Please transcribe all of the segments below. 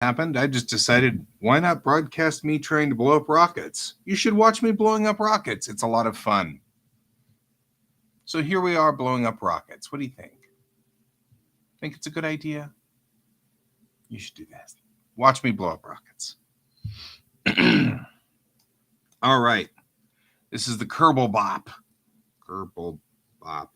happened, I just decided, why not broadcast me trying to blow up rockets? You should watch me blowing up rockets. It's a lot of fun. So here we are blowing up rockets. What do you think? Think it's a good idea? You should do that. Watch me blow up rockets. All right. This is the Kerbal Bop. Kerbal Bop.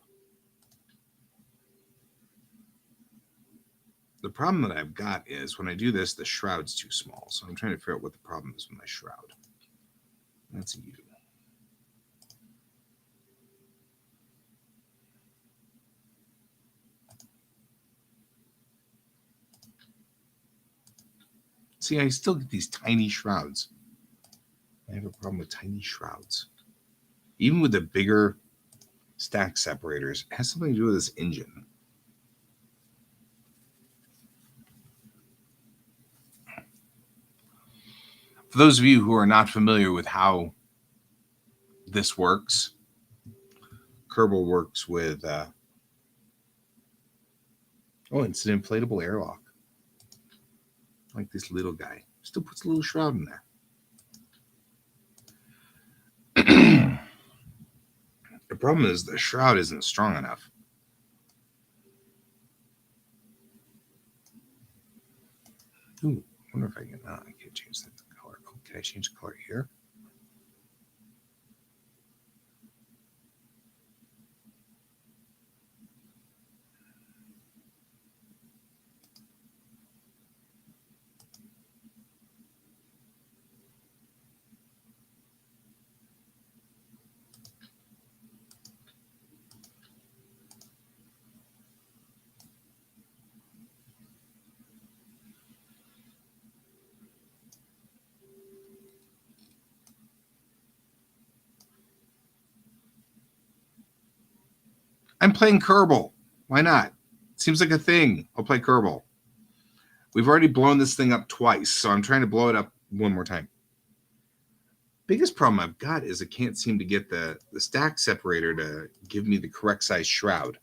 The problem that I've got is when I do this, the shroud's too small. So I'm trying to figure out what the problem is with my shroud. That's you. See, I still get these tiny shrouds. I have a problem with tiny shrouds. Even with the bigger stack separators, it has something to do with this engine. For those of you who are not familiar with how this works, Kerbal works with, it's an inflatable airlock. Like this little guy. Still puts a little shroud in there. The problem is the shroud isn't strong enough. Ooh, I wonder if I can, I can't change the color. Oh, can I change the color here? I'm playing Kerbal. Why not? Seems like a thing. I'll play Kerbal. We've already blown this thing up twice, so I'm trying to blow it up one more time. Biggest problem I've got is I can't seem to get the stack separator to give me the correct size shroud.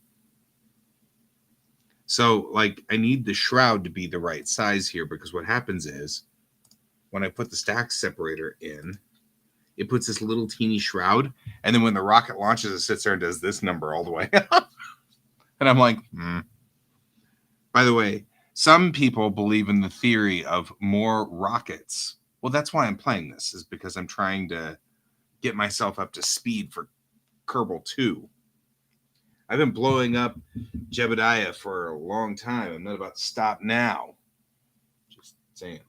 So, like, I need the shroud to be the right size here, because what happens is when I put the stack separator in, it puts this little teeny shroud, and then when the rocket launches, it sits there and does this number all the way. And I'm like, By the way, some people believe in the theory of more rockets. Well, that's why I'm playing this, is because I'm trying to get myself up to speed for Kerbal 2. I've been blowing up Jebediah for a long time. I'm not about to stop now. Just saying.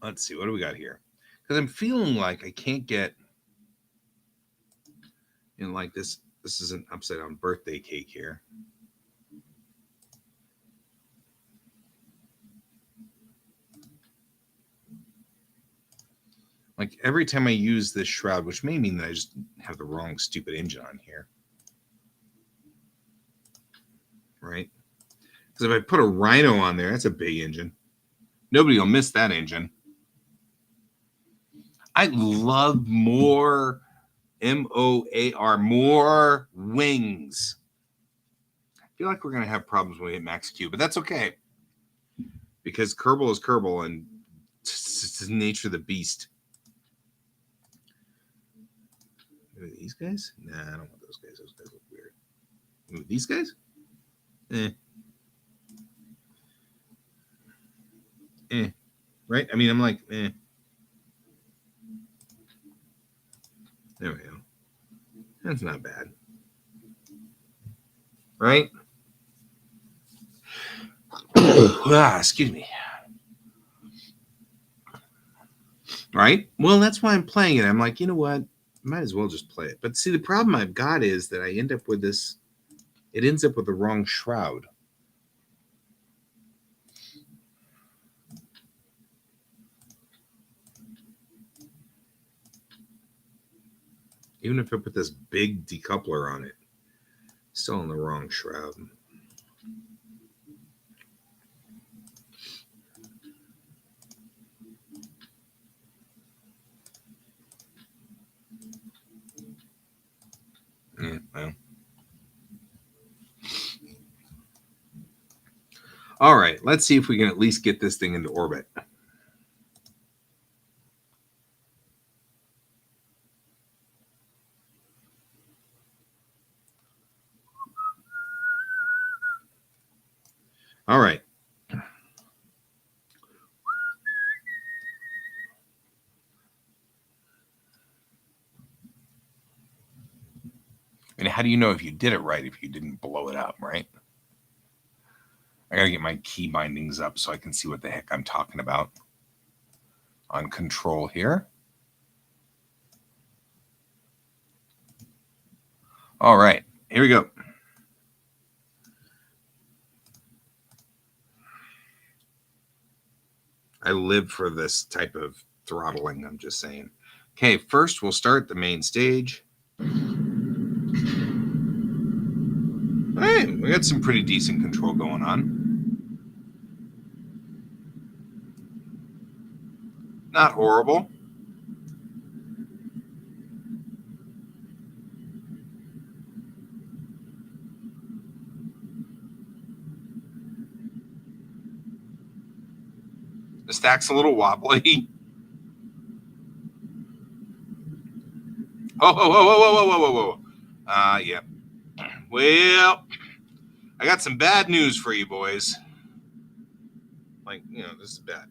Let's see, what do we got here? Because I'm feeling like I can't get, like this. This is an upside down birthday cake here. Like every time I use this shroud, which may mean that I just have the wrong stupid engine on here. Right? Because if I put a Rhino on there, that's a big engine. Nobody will miss that engine. I love more MOAR, more wings. I feel like we're going to have problems when we hit max Q, but that's okay. Because Kerbal is Kerbal, and it's the nature of the beast. These guys? Nah, I don't want those guys. Those guys look weird. Ooh, these guys? Right? I mean, I'm like, There we go. That's not bad. Right? Excuse me. Right? Well, that's why I'm playing it. I'm like, you know what? Might as well just play it. But see, the problem I've got is that I end up with this. It ends up with the wrong shroud. Even if I put this big decoupler on it, still in the wrong shroud. All right, let's see if we can at least get this thing into orbit. All right. And how do you know if you did it right if you didn't blow it up, right? I got to get my key bindings up so I can see what the heck I'm talking about. On control here. All right, here we go. I live for this type of throttling, I'm just saying. Okay, first we'll start the main stage. All right, we got some pretty decent control going on. Not horrible. The stack's a little wobbly. Oh. Yeah. Well, I got some bad news for you boys. Like, this is bad.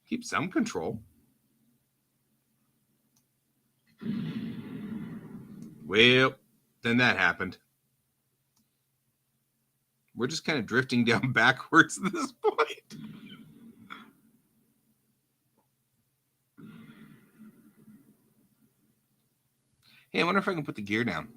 Keep some control. Well, then that happened. We're just kind of drifting down backwards at this point. Hey, I wonder if I can put the gear down.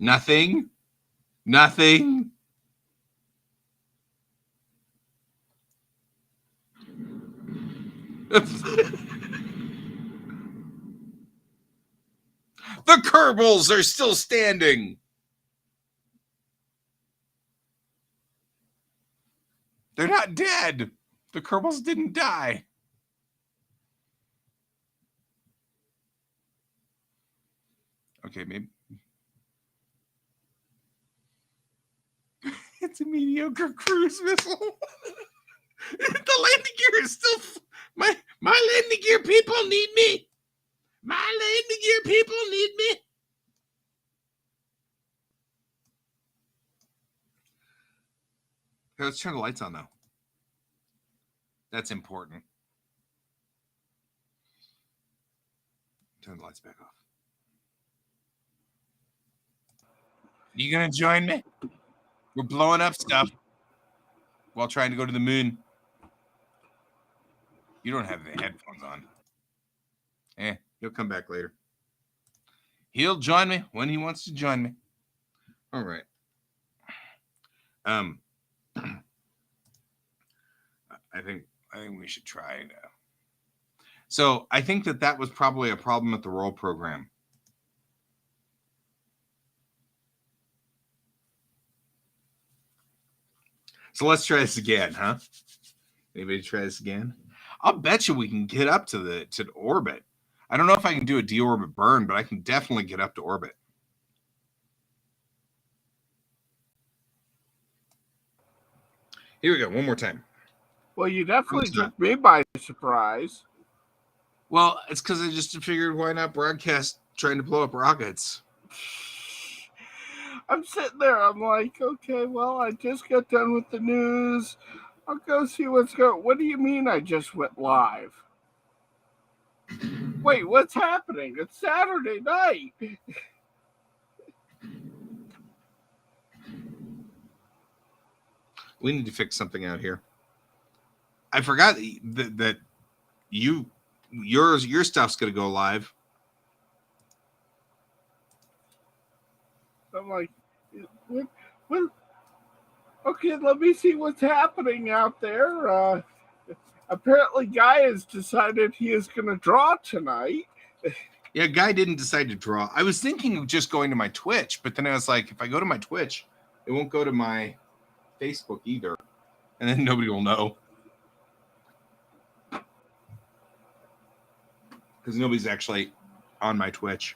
Nothing. The Kerbals are still standing. They're not dead. The Kerbals didn't die. Okay, maybe. It's a mediocre cruise missile. The landing gear is still... My landing gear people need me. My landing gear people need me. Okay, let's turn the lights on, though. That's important. Turn the lights back off. You gonna join me? We're blowing up stuff while trying to go to the moon. You don't have the headphones on. He'll come back later. He'll join me when he wants to join me. All right. I think we should try it. So I think that was probably a problem with the roll program. So let's try this again, huh? Anybody try this again? I'll bet you we can get up to the orbit. I don't know if I can do a deorbit burn, but I can definitely get up to orbit. Here we go. One more time. Well, you definitely took me by surprise. Well, it's because I just figured why not broadcast trying to blow up rockets. I'm sitting there. I'm like, okay, well, I just got done with the news. I'll go see what's going. What do you mean I just went live? Wait, what's happening? It's Saturday night. We need to fix something out here. I forgot that your stuff's going to go live. I'm like, what? Okay, let me see what's happening out there. Apparently, Guy has decided he is going to draw tonight. Yeah, Guy didn't decide to draw. I was thinking of just going to my Twitch, but then I was like, if I go to my Twitch, it won't go to my Facebook either, and then nobody will know. Because nobody's actually on my Twitch.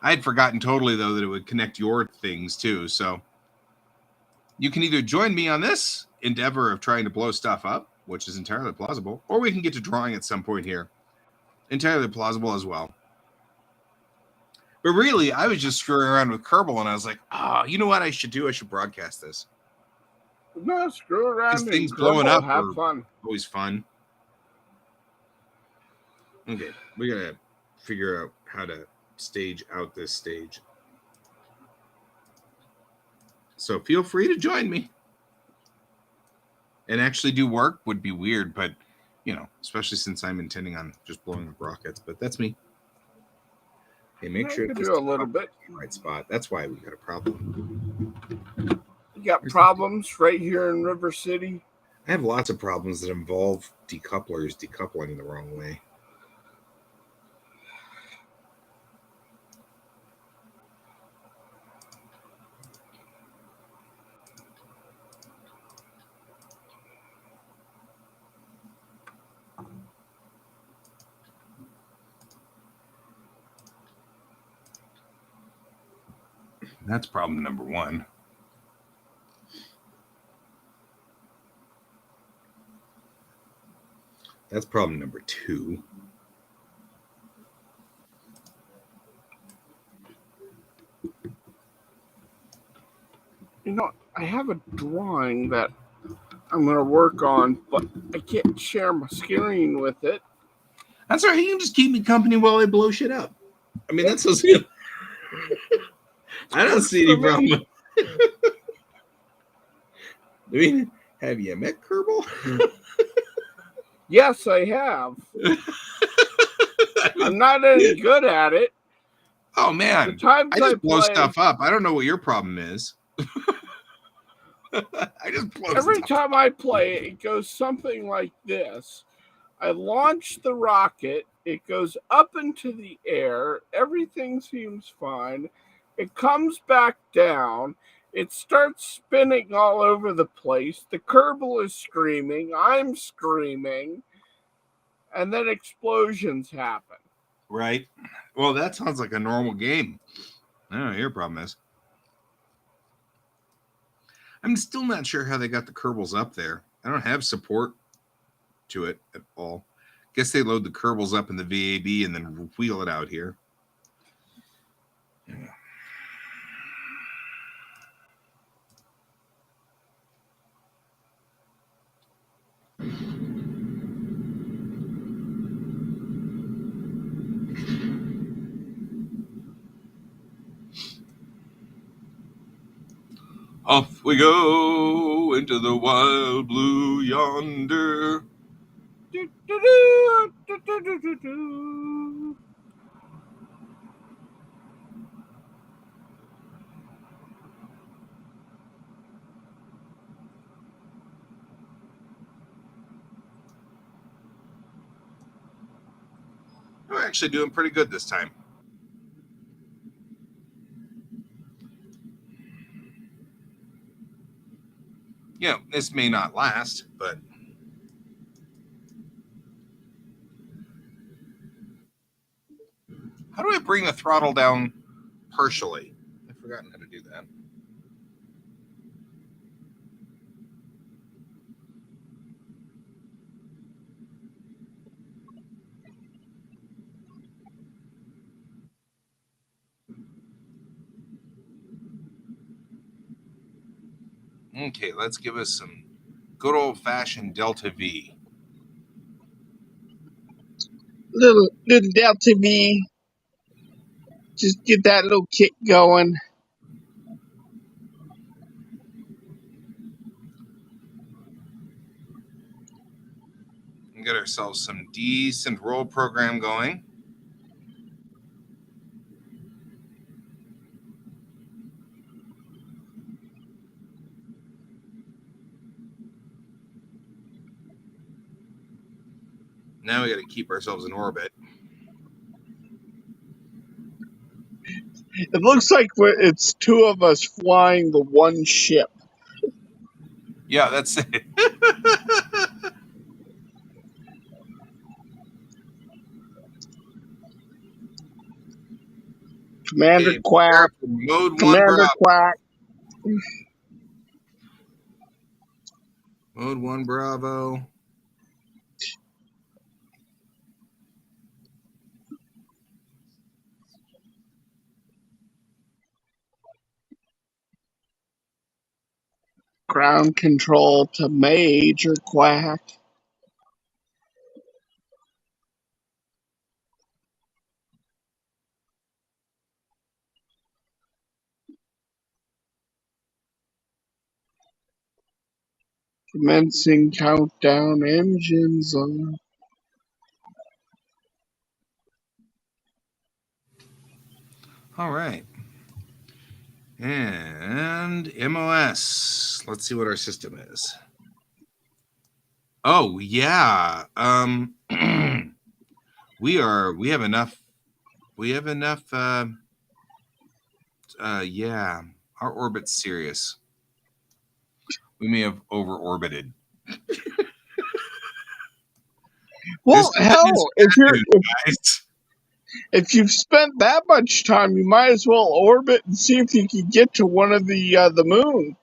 I had forgotten totally, though, that it would connect your things, too. So you can either join me on this endeavor of trying to blow stuff up, which is entirely plausible, or we can get to drawing at some point here. Entirely plausible as well. But really, I was just screwing around with Kerbal, and I was like, you know what I should do? I should broadcast this. No, screw around and Things blowing up have are fun. always fun. Okay, we gotta figure out how to stage out this stage. So feel free to join me. And actually do work would be weird, but especially since I'm intending on just blowing up rockets. But that's me. Okay, make sure to do a little bit. Right spot. That's why we got a problem. You got problems right here in River City. I have lots of problems that involve decouplers decoupling the wrong way. That's problem number one. That's problem number two. I have a drawing that I'm going to work on, but I can't share my screen with it. That's all right. You can just keep me company while I blow shit up. I mean, that's so good. I don't see any problem. I mean, have you met Kerbal? Yes, I have. I'm not any good at it. Oh, man. The times I just blow stuff up. I don't know what your problem is. I just blow Every time I play, it goes something like this. I launch the rocket. It goes up into the air. Everything seems fine. It comes back down. It starts spinning all over the place. The Kerbal is screaming. I'm screaming. And then explosions happen. Right. Well, that sounds like a normal game. I don't know what your problem is. I'm still not sure how they got the Kerbals up there. I don't have support to it at all. Guess they load the Kerbals up in the VAB and then wheel it out here. Yeah. Off we go into the wild blue yonder. Do, do, do, do, do, do, do, do. We're actually doing pretty good this time. This may not last, but how do I bring the throttle down partially? I've forgotten how to do that. Okay, let's give us some good old-fashioned Delta V. Little Delta V. Just get that little kick going. And get ourselves some decent roll program going. Now we got to keep ourselves in orbit. It looks like it's two of us flying the one ship. Yeah, that's it. Commander Okay, prepare Quack, for mode one, Commander Bravo. Quack. Mode one, Bravo. Ground control to Major Quack. Commencing countdown, engines on. All right. And MOS. Let's see what our system is. Oh yeah. We have enough. We have enough. Yeah. Our orbit's serious. We may have over orbited. Well, This is hell, bad news, guys. if you've spent that much time, you might as well orbit and see if you can get to one of the moon.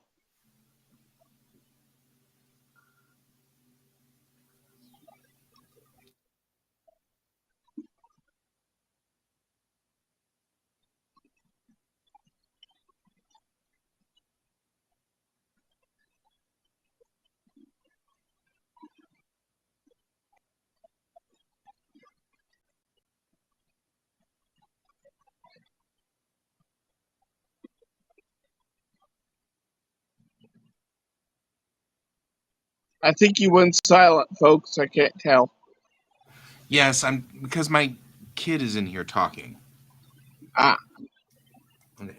I think you went silent, folks. I can't tell. Yes, I'm because my kid is in here talking. Ah, Okay.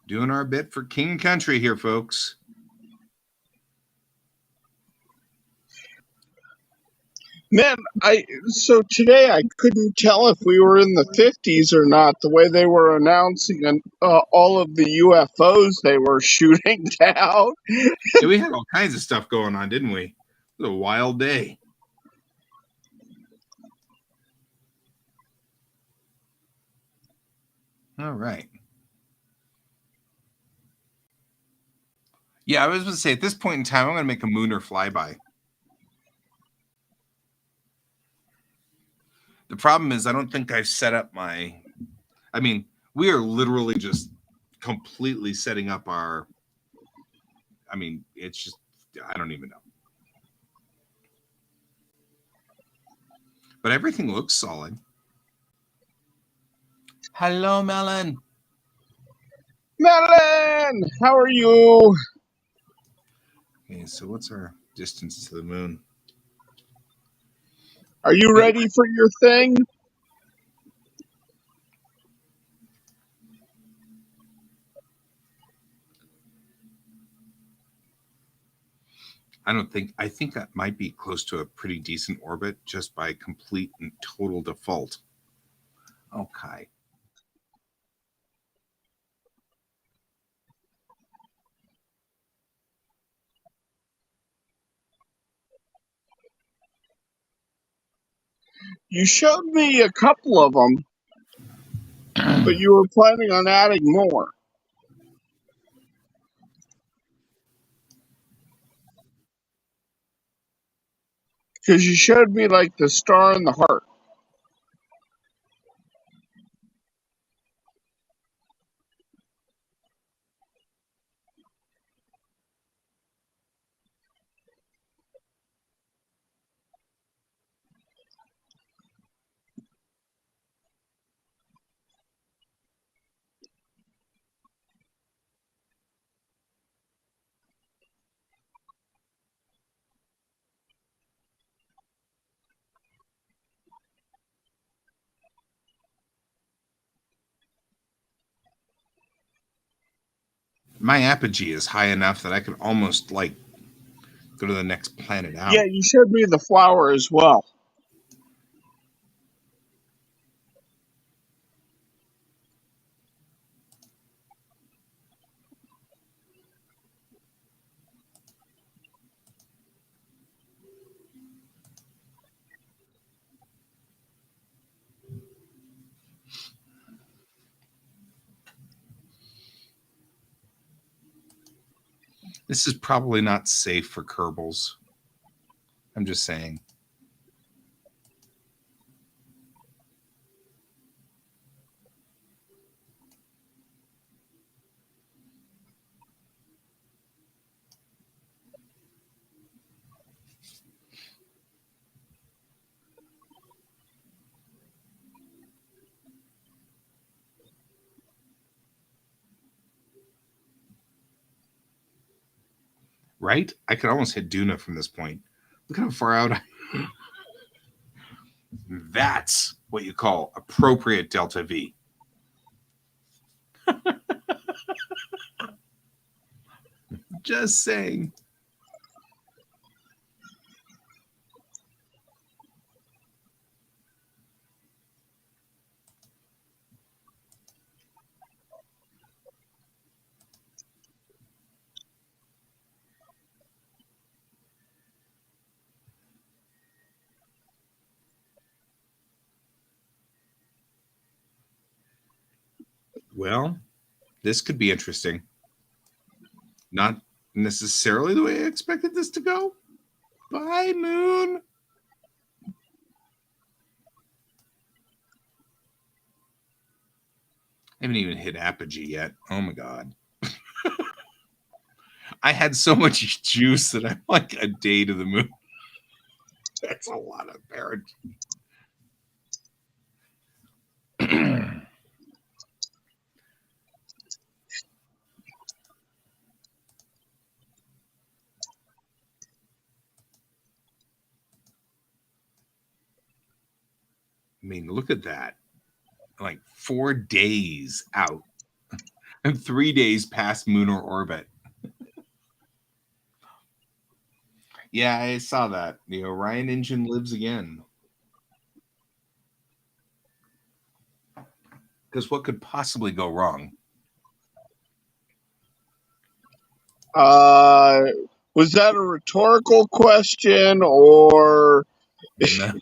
Doing our bit for King Country here, folks. man, so today I couldn't tell if we were in the 50s or not. The way they were announcing all of the UFOs they were shooting down. Yeah, we had all kinds of stuff going on, didn't we? It was a wild day. All right. Yeah, I was going to say at this point in time, I'm going to make a mooner flyby. The problem is, I don't think I've set up my. I mean, we are literally just completely setting up our. I mean, it's just, I don't even know. But everything looks solid. Hello, Melon. Madeline, how are you? Okay, so what's our distance to the moon? Are you ready for your thing? I think that might be close to a pretty decent orbit just by complete and total default. Okay. You showed me a couple of them, but you were planning on adding more. Because you showed me like the star and the heart. My apogee is high enough that I could almost like go to the next planet out. Yeah, you showed me the flower as well. This is probably not safe for Kerbals. I'm just saying. Right? I could almost hit Duna from this point. Look how far out I That's what you call appropriate delta V. Just saying. Well, this could be interesting. Not necessarily the way I expected this to go. Bye, Moon. I haven't even hit apogee yet. Oh my god. I had so much juice that I'm like a day to the moon. That's a lot of parent. I mean, look at that. Like 4 days out and 3 days past lunar orbit. Yeah, I saw that. The Orion engine lives again. Because what could possibly go wrong? Was that a rhetorical question or? No.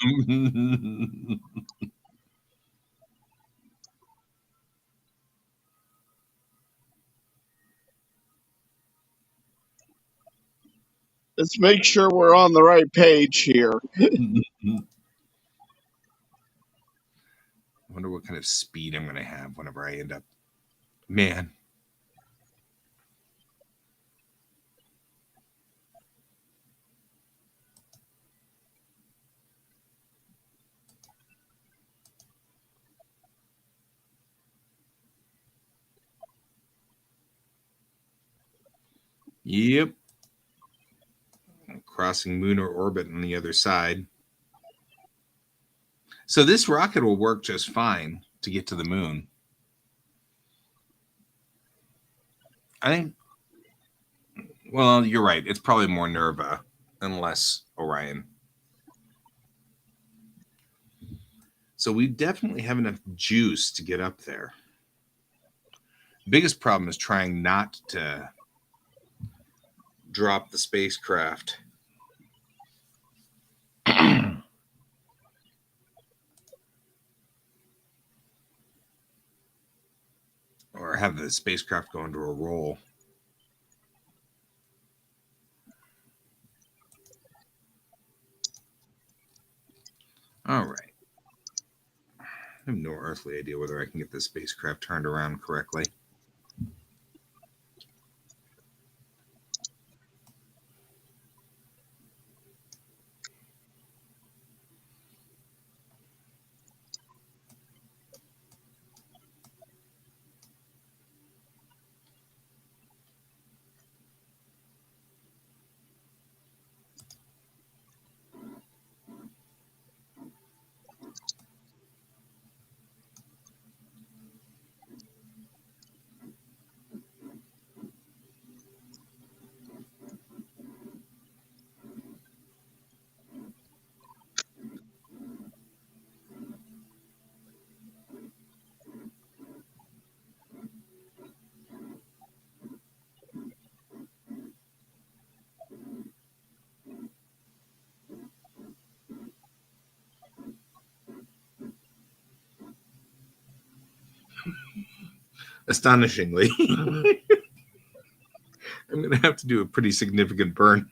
Let's make sure we're on the right page here. I wonder what kind of speed I'm going to have whenever I end up. Man. Yep. Crossing lunar orbit on the other side. So this rocket will work just fine to get to the moon. I think, well, you're right. It's probably more Nerva and less Orion. So we definitely have enough juice to get up there. The biggest problem is trying not to drop the spacecraft. Or have the spacecraft go into a roll. All right. I have no earthly idea whether I can get this spacecraft turned around correctly. Astonishingly. I'm going to have to do a pretty significant burn.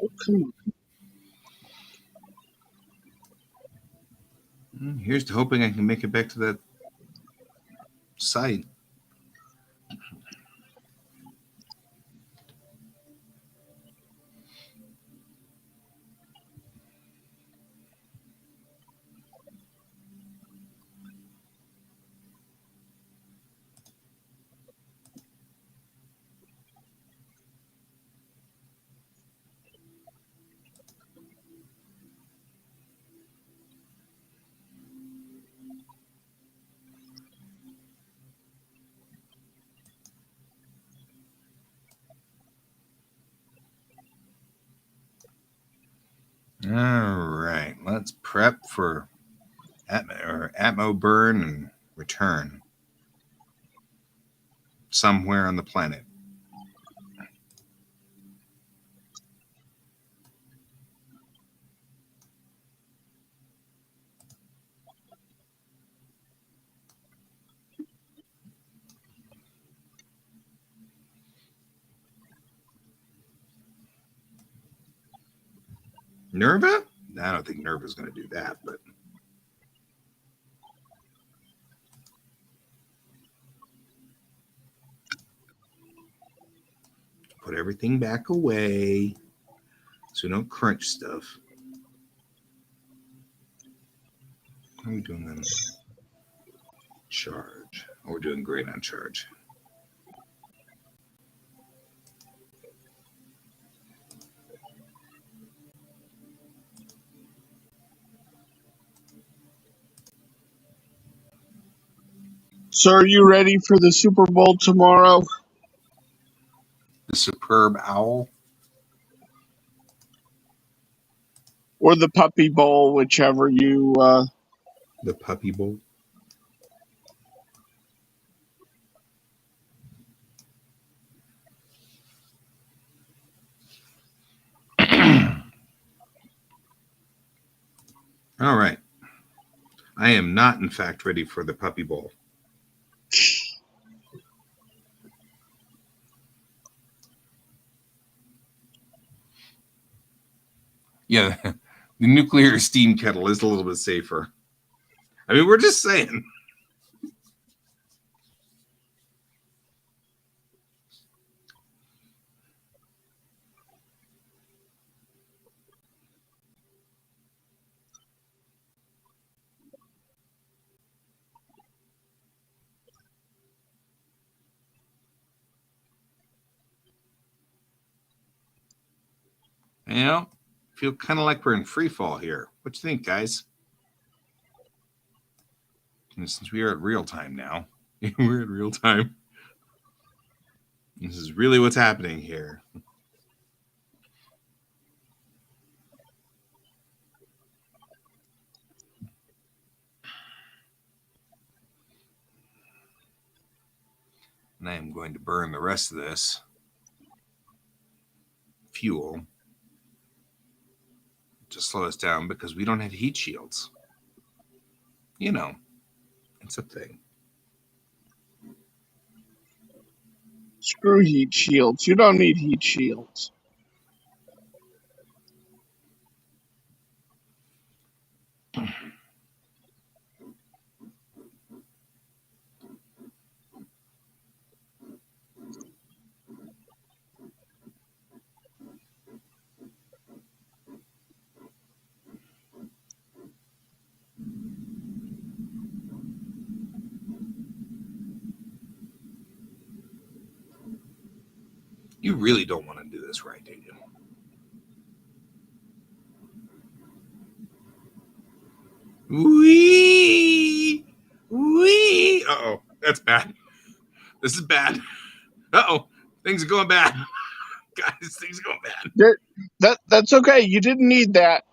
Oh, come on. Here's to hoping I can make it back to that site. All right, let's prep for Atmo burn and return somewhere on the planet. Nerva? I don't think Nerva's going to do that, but put everything back away so we don't crunch stuff. How are we doing then? Charge. Oh, we're doing great on charge. So, are you ready for the Super Bowl tomorrow? The superb owl. Or the Puppy Bowl, whichever you. The puppy bowl. All right. I am not, in fact, ready for the puppy bowl. Yeah, the nuclear steam kettle is a little bit safer. I mean, we're just saying. You know, feel kind of like we're in free fall here. What you think, guys? And since we are at real time now, we're at real time. This is really what's happening here. And I am going to burn the rest of this fuel to slow us down because we don't have heat shields. You know, it's a thing. Screw heat shields. You don't need heat shields. You really don't want to do this right, do you? Wee! Wee! Uh-oh, that's bad. This is bad. Uh-oh, things are going bad. Guys, things go bad. That's okay. You didn't need that.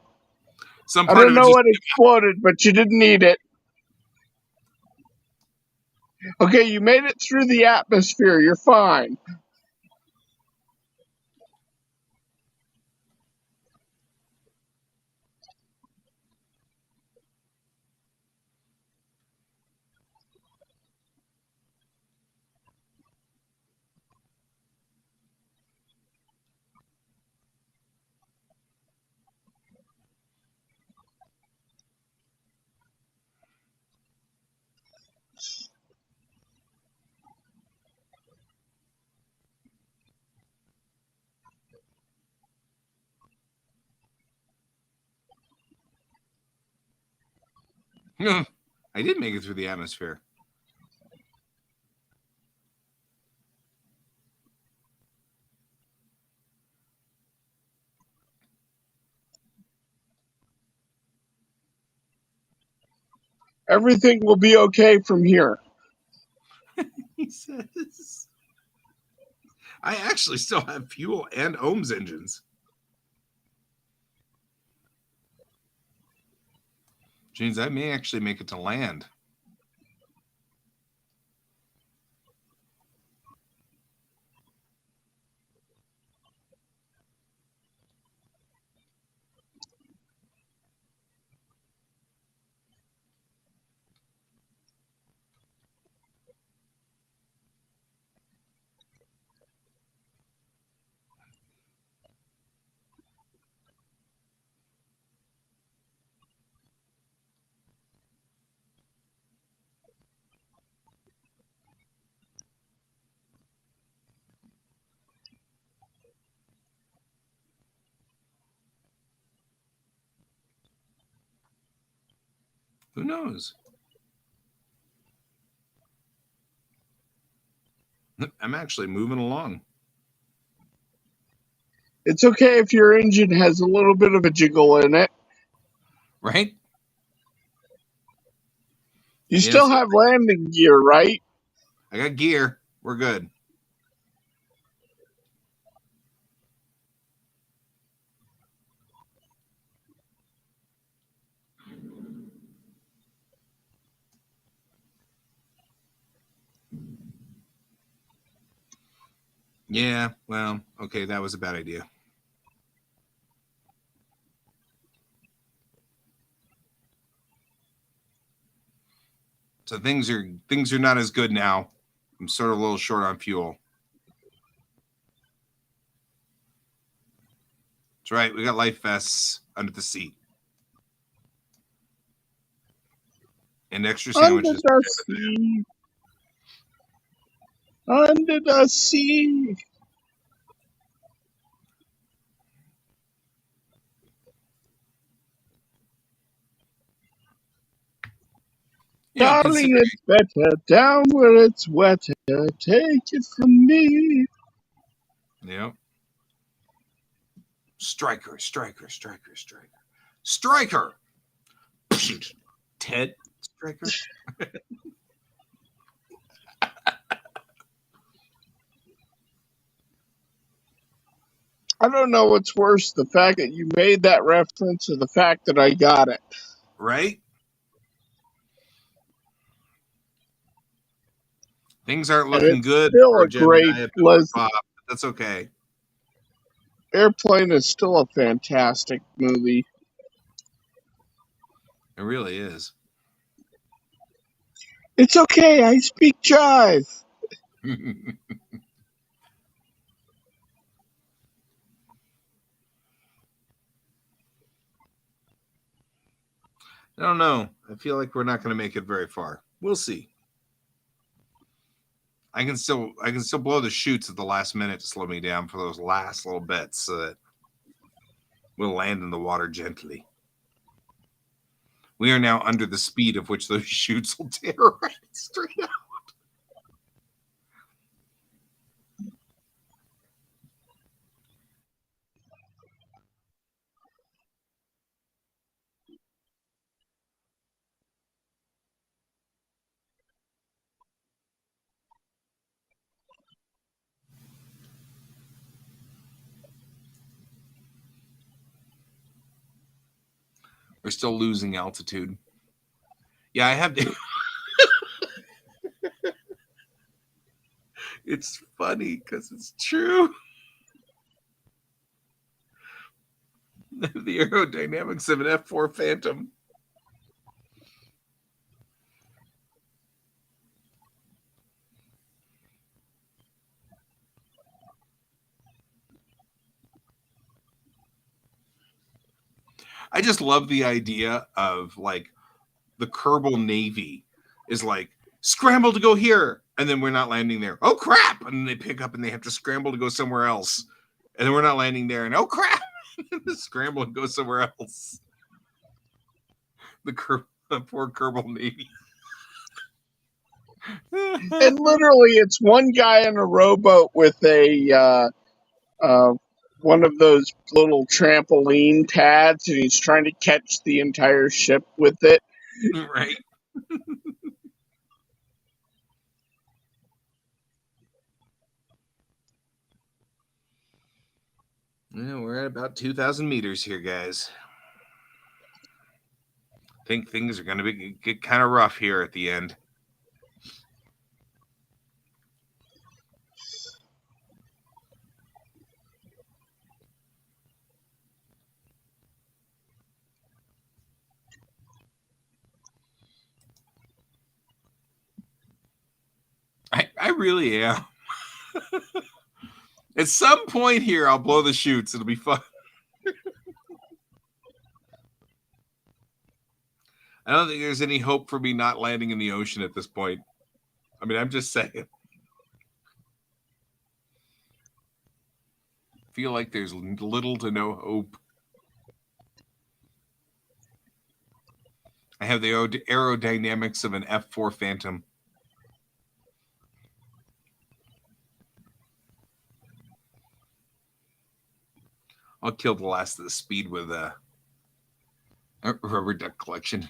Some I part don't of it know just what exploded, but you didn't need it. Okay, you made it through the atmosphere. You're fine. I did make it through the atmosphere. Everything will be okay from here. He says. I actually still have fuel and Ohms engines. James, I may actually make it to land. Who knows? I'm actually moving along. It's okay if your engine has a little bit of a jiggle in it. Right? You Yes. still have landing gear, right? I got gear. We're good. Yeah, well, okay, that was a bad idea. So things are not as good now. I'm sort of a little short on fuel. That's right. We got life vests under the seat and extra Under sandwiches. the sea. Under the sea. You know, Darling, considering. it's better down where it's wetter. Take it from me. Yeah. Striker, striker, striker, striker, striker. Ted Striker. I don't know what's worse, the fact that you made that reference or the fact that I got it. Right? Things aren't And looking it's good still for a great Gemini lesson. Pop. That's okay. Airplane is still a fantastic movie. It really is. It's okay, I speak jive. I don't know. I feel like we're not going to make it very far. We'll see. I can still blow the chutes at the last minute to slow me down for those last little bits so that we'll land in the water gently. We are now under the speed of which those chutes will tear right straight out. We're still losing altitude. Yeah, I have to. It's funny because it's true. The aerodynamics of an F4 Phantom. I just love the idea of like the Kerbal Navy is like scramble to go here, and then we're not landing there. Oh crap! And then they pick up and they have to scramble to go somewhere else, and then we're not landing there. And oh crap! Scramble and go somewhere else. The poor Kerbal Navy. And literally, it's one guy in a rowboat with a one of those little trampoline pads, and he's trying to catch the entire ship with it. Right. Yeah, we're at about 2,000 meters here, guys. I think things are going to get kind of rough here at the end. I really am. At some point here, I'll blow the chutes. It'll be fun. I don't think there's any hope for me not landing in the ocean at this point. I mean, I'm just saying. I feel like there's little to no hope. I have the aerodynamics of an F4 Phantom. I'll kill the last of the speed with a rubber duck collection.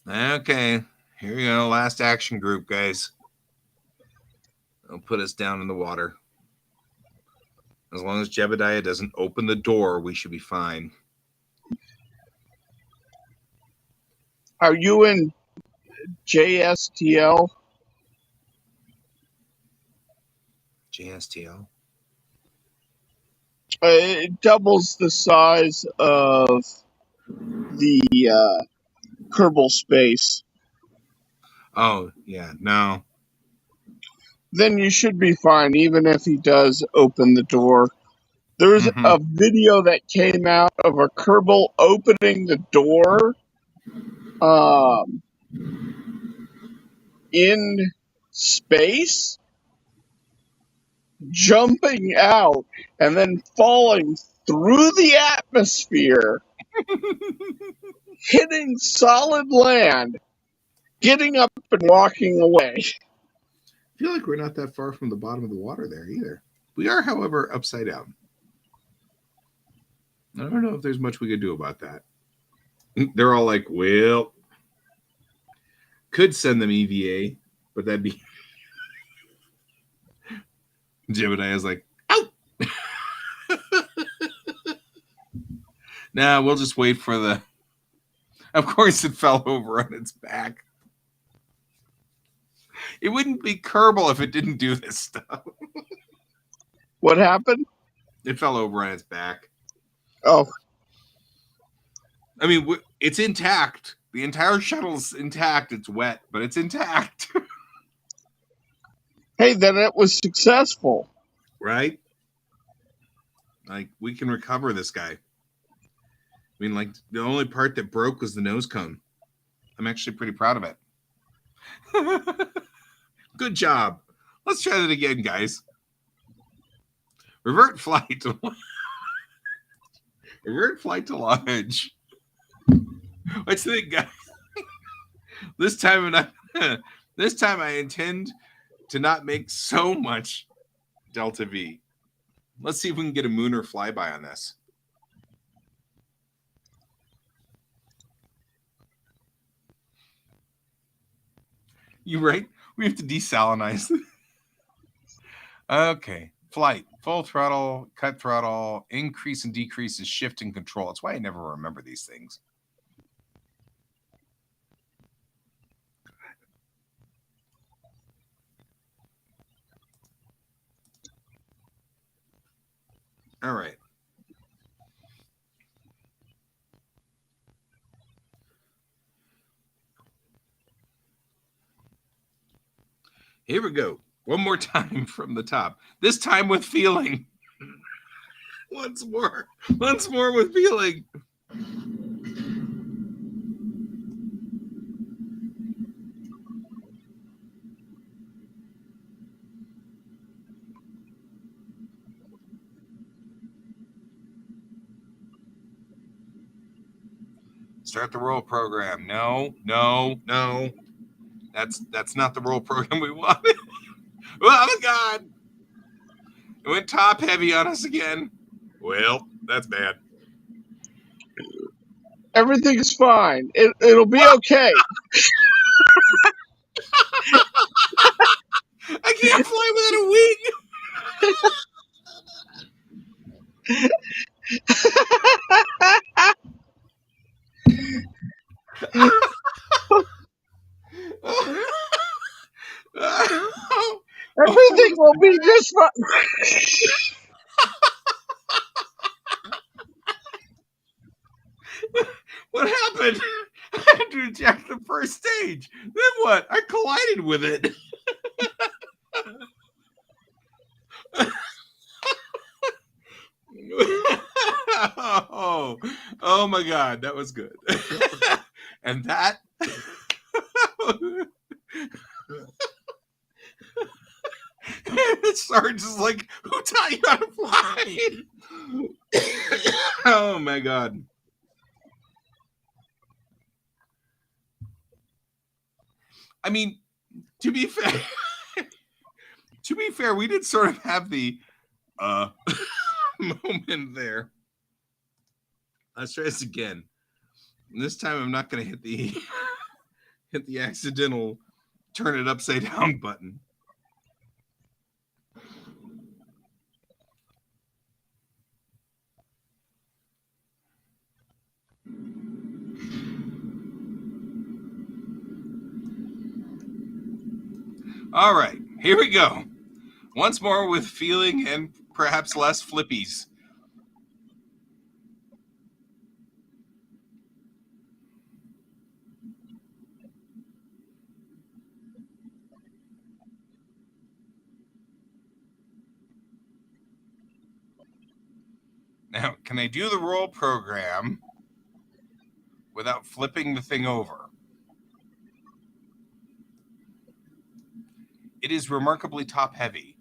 Okay, here we go. Last action group, guys. They'll put us down in the water. As long as Jebediah doesn't open the door, we should be fine. Are you in JSTL? JSTL? It doubles the size of the Kerbal Space. Oh, yeah, no. Then you should be fine, even if he does open the door. There's a video that came out of a Kerbal opening the door in space, jumping out, and then falling through the atmosphere, hitting solid land, getting up and walking away. I feel like we're not that far from the bottom of the water there either. We are, however, upside down. I don't know if there's much we could do about that. They're all like, well, could send them EVA, but that'd be. Jebediah is like, out. Nah, we'll just wait for the. Of course, it fell over on its back. It wouldn't be Kerbal if it didn't do this stuff. What happened? It fell over on its back. Oh. I mean, it's intact. The entire shuttle's intact. It's wet, but it's intact. Hey, then it was successful. Right? Like, we can recover this guy. I mean, like, the only part that broke was the nose cone. I'm actually pretty proud of it. Good job. Let's try that again, guys. Revert flight. Revert flight to launch. What's the guy? This time I intend to not make so much Delta V. Let's see if we can get a Mooner flyby on this. You right? We have to desalinize. Okay. Flight, full throttle, cut throttle, increase and decrease is shift and control. That's why I never remember these things. All right. Here we go. One more time from the top. This time with feeling. Once more. Once more with feeling. Start the roll program. No. That's not the roll program we wanted. Oh my God. It went top heavy on us again. Well, that's bad. Everything's fine. It'll be okay. I can't fly without a wing. Everything will be just fine. What happened? I had to eject the first stage. Then what? I collided with it. Oh my God, that was good. And that Sarge is like, who taught you how to fly? Oh my God. I mean, to be fair, we did sort of have the moment there. Let's try this again. And this time I'm not gonna hit the accidental turn it upside down button. All right, here we go. Once more with feeling and perhaps less flippies. Now, can I do the roll program without flipping the thing over? It is remarkably top heavy.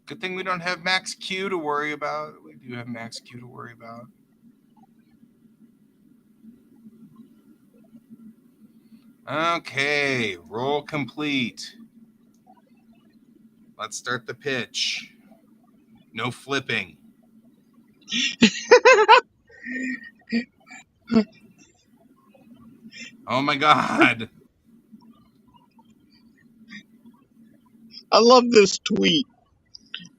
Good thing we don't have max Q to worry about. We do have max Q to worry about. Okay, roll complete. Let's start the pitch. No flipping. Oh my God. I love this tweet.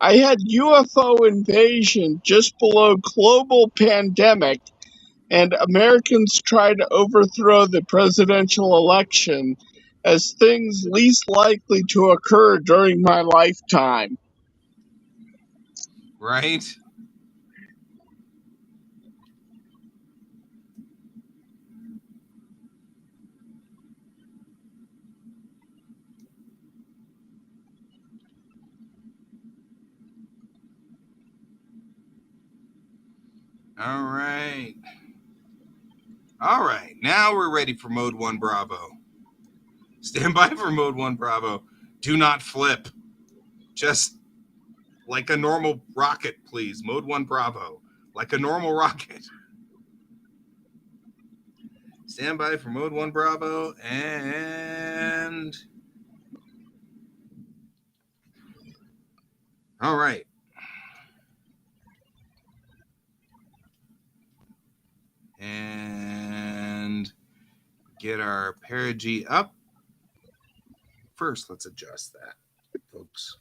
I had UFO invasion just below global pandemic, and Americans try to overthrow the presidential election as things least likely to occur during my lifetime. Right? All right. All right. Now we're ready for mode 1 Bravo. Stand by for mode 1 Bravo. Do not flip. Just like a normal rocket, please. Mode 1 Bravo. Like a normal rocket. Stand by for mode 1 Bravo and... All right. get our perigee up. First, let's adjust that, folks.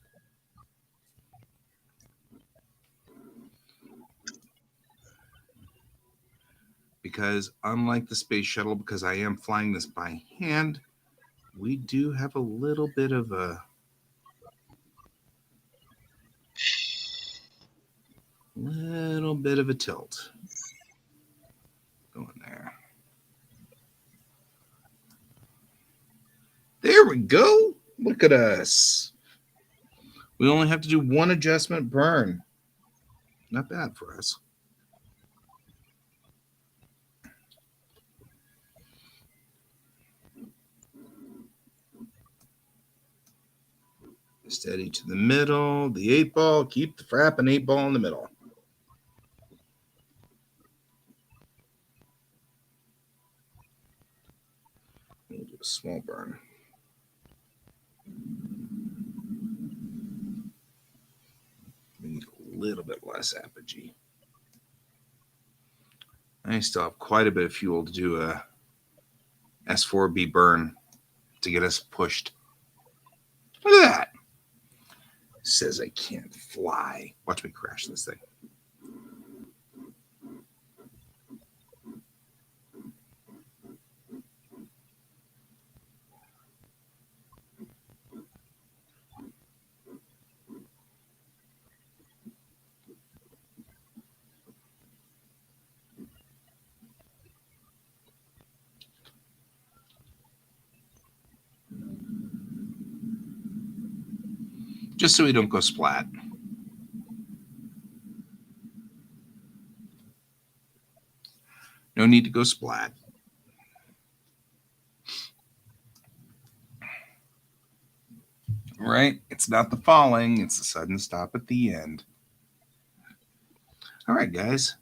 Because unlike the space shuttle, because I am flying this by hand, we do have a little bit of a tilt going there. There we go. Look at us. We only have to do one adjustment burn. Not bad for us. Steady to the middle, the 8 ball. Keep the frapping 8 ball in the middle. We'll do a small burn. We need a little bit less apogee. I still have quite a bit of fuel to do a S4B burn to get us pushed. Look at that. Says I can't fly. Watch me crash this thing. Just so we don't go splat. No need to go splat. Right? It's not the falling, it's the sudden stop at the end. All right, guys.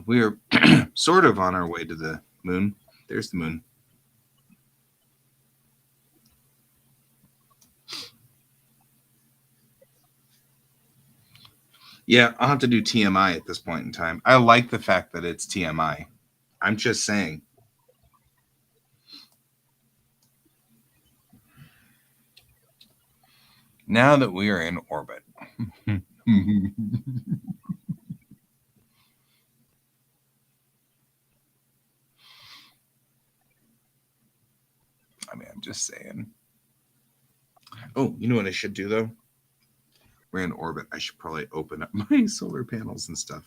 We are sort of on our way to the moon. There's the moon. Yeah, I'll have to do TMI at this point in time. I like the fact that it's TMI. I'm just saying. Now that we are in orbit. I mean, I'm just saying. Oh, you know what I should do, though? We're in orbit. I should probably open up my solar panels and stuff.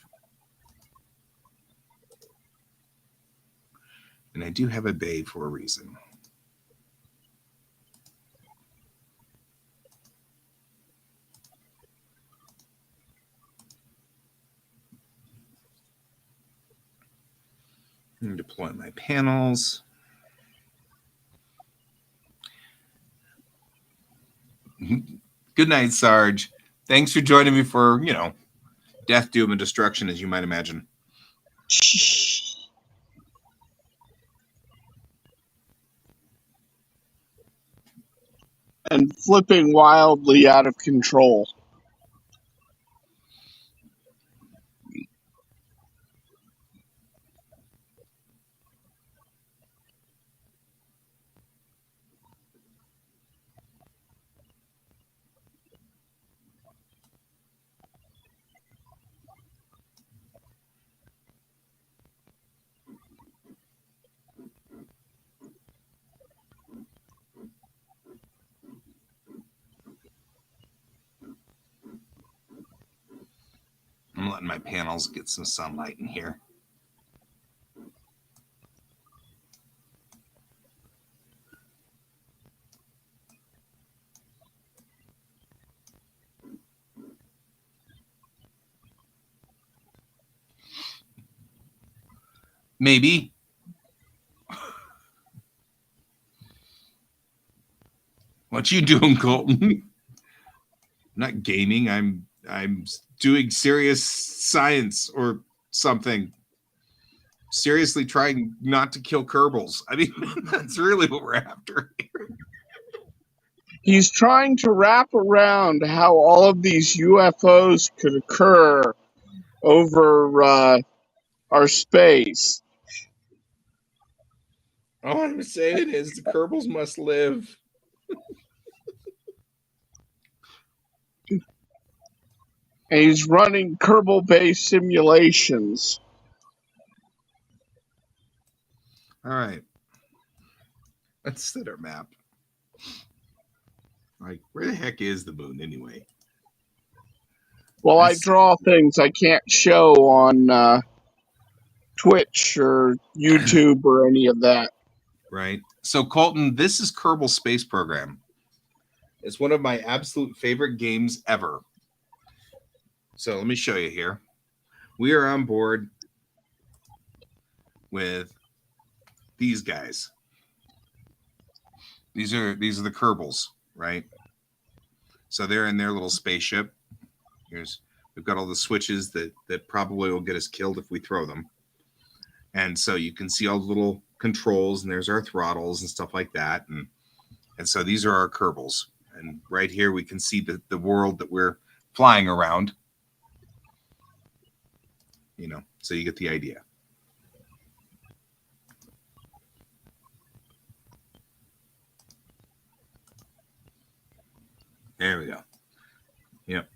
And I do have a bay for a reason. And deploy my panels. Good night, Sarge. Thanks for joining me for, death, doom, and destruction, as you might imagine. And flipping wildly out of control. I'm letting my panels get some sunlight in here. Maybe. What you doing, Colton? I'm not gaming. I'm doing serious science or something. Seriously trying not to kill Kerbals. I mean, that's really what we're after here. He's trying to wrap around how all of these UFOs could occur over our space. All I'm saying is the Kerbals must live. And he's running Kerbal-based simulations. All right. Let's set our map. Like, where the heck is the moon anyway? Well, I draw things I can't show on Twitch or YouTube or any of that. Right. So, Colton, this is Kerbal Space Program. It's one of my absolute favorite games ever. So let me show you here. We are on board with these guys. These are the Kerbals, right? So they're in their little spaceship. We've got all the switches that probably will get us killed if we throw them. And so you can see all the little controls, and there's our throttles and stuff like that. And so these are our Kerbals. And right here we can see the world that we're flying around. You know, so you get the idea. There we go. Yep.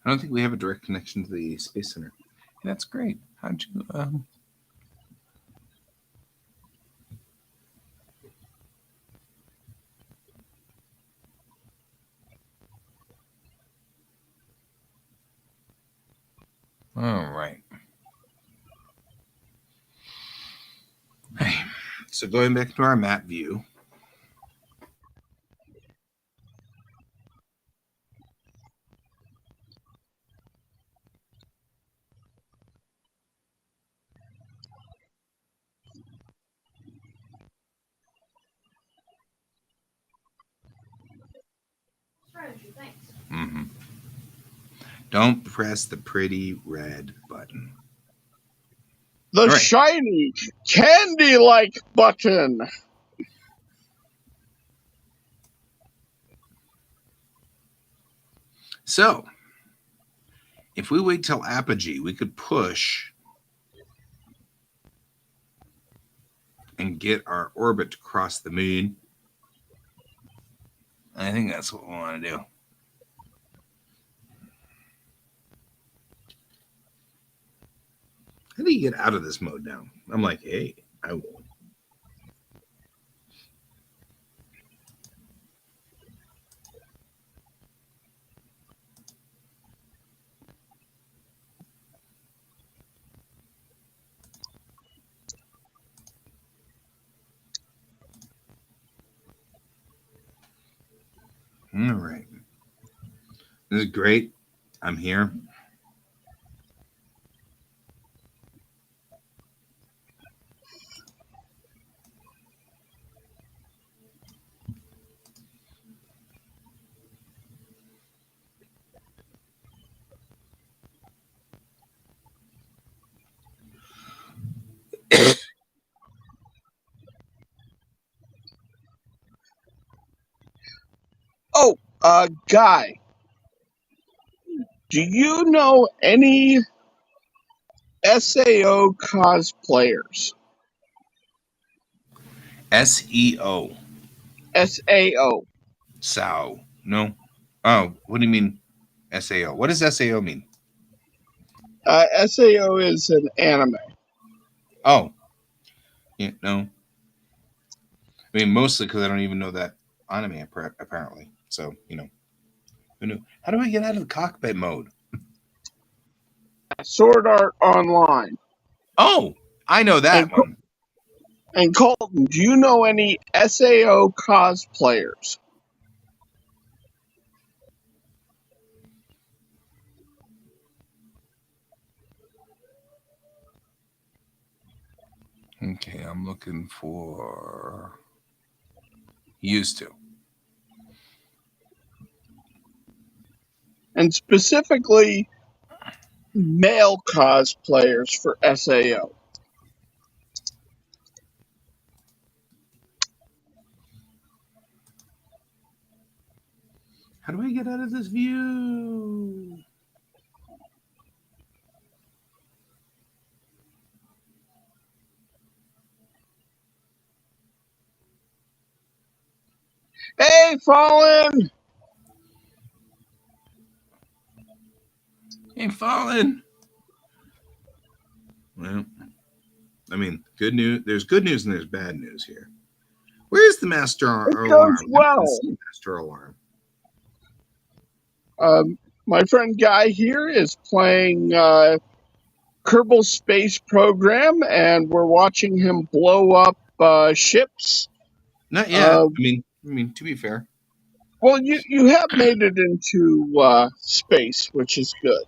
I don't think we have a direct connection to the Space Center. That's great. How'd you... All right. Hey, so going back to our map view. Mm-hmm. Don't press the pretty red button. The shiny candy-like button. So, if we wait till apogee, we could push and get our orbit to cross the moon. I think that's what we want to do. How do you get out of this mode now? I'm like, hey, I will. All right. This is great. I'm here. Oh, Guy, do you know any SAO cosplayers? SEO. SAO. SAO. No. Oh, what do you mean SAO? What does SAO mean? SAO is an anime. Oh. Yeah, no. I mean, mostly because I don't even know that anime, apparently. So, you know. Who knew? How do I get out of the cockpit mode? Sword Art Online. Oh, I know that one. And Colton, do you know any SAO cosplayers? Okay, I'm looking for... Used to. And specifically, male cosplayers for SAO. How do I get out of this view? Hey, Fallen! Ain't falling. Well, I mean, good news. There's good news and there's bad news here. Where's the master It alarm? goes I didn't well. see master alarm. My friend Guy here is playing Kerbal Space Program, and we're watching him blow up ships. Not yet. I mean, to be fair. Well, you have made it into space, which is good.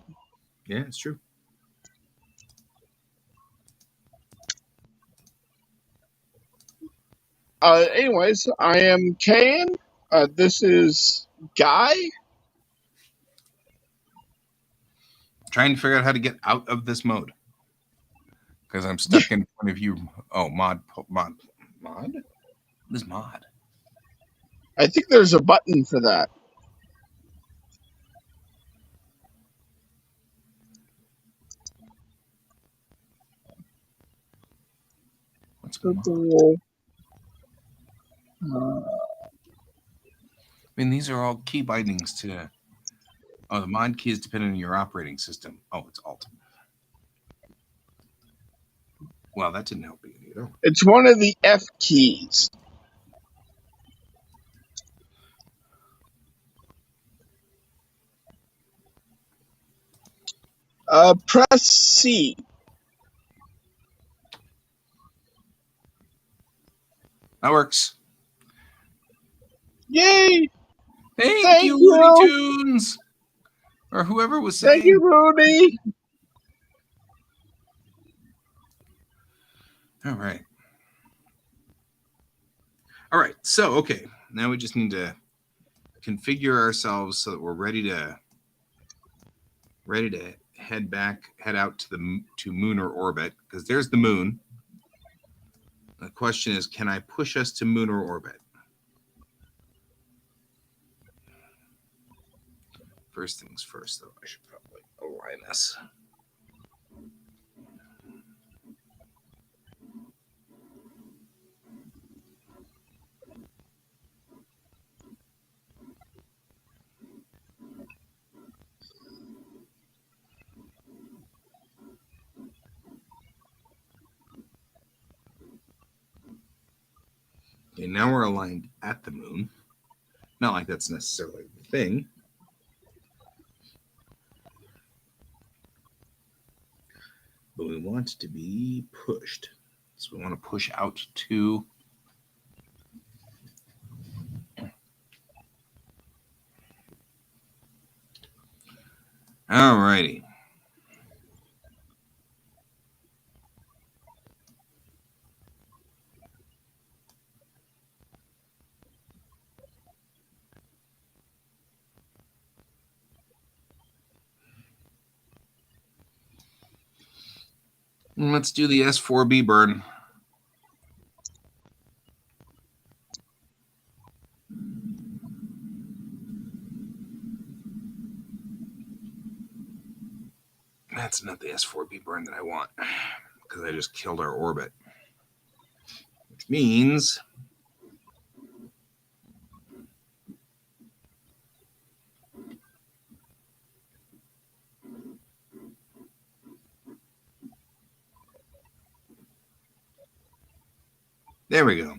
Yeah, it's true. Anyways, I am Cayen. This is Guy. Trying to figure out how to get out of this mode because I'm stuck in front of you. Oh, mod. What is mod? I think there's a button for that. What's mod? I mean, these are all key bindings to. Oh, the mod key is dependent on your operating system. Oh, it's Alt. Well, that didn't help me either. It's one of the F keys. Press C. That works. Yay! Thank Thank you, Looney you! Tunes, or whoever was Thank you, saying. Rudy! All right. All right. So, okay. Now we just need to configure ourselves so that we're ready to head out to moon or orbit, because there's the moon. The question is, can I push us to moon or orbit? First things first, though, I should probably align this. Okay, now we're aligned at the moon. Not like that's necessarily the thing. But we want to be pushed. So we want to push out to. Alrighty. Let's do the S4B burn. That's not the S4B burn that I want, because I just killed our orbit. Which means there we go.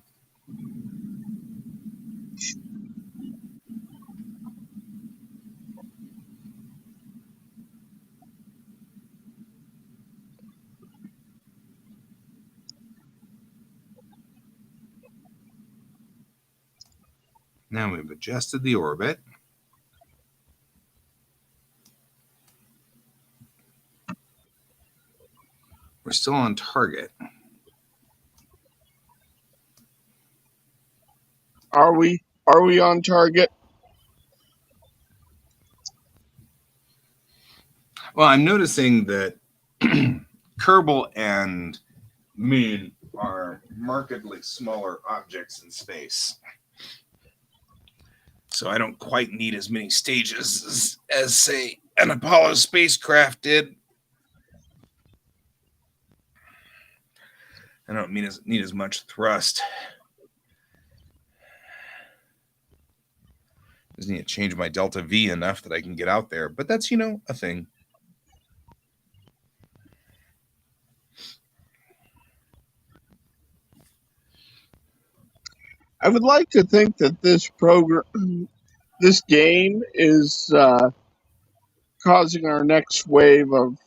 Now we've adjusted the orbit. We're still on target. Are we on target? Well, I'm noticing that Kerbal and Moon are markedly smaller objects in space. So I don't quite need as many stages as say, an Apollo spacecraft did. I don't need as much thrust. Just need to change my delta V enough that I can get out there. But that's, a thing. I would like to think that this game is causing our next wave of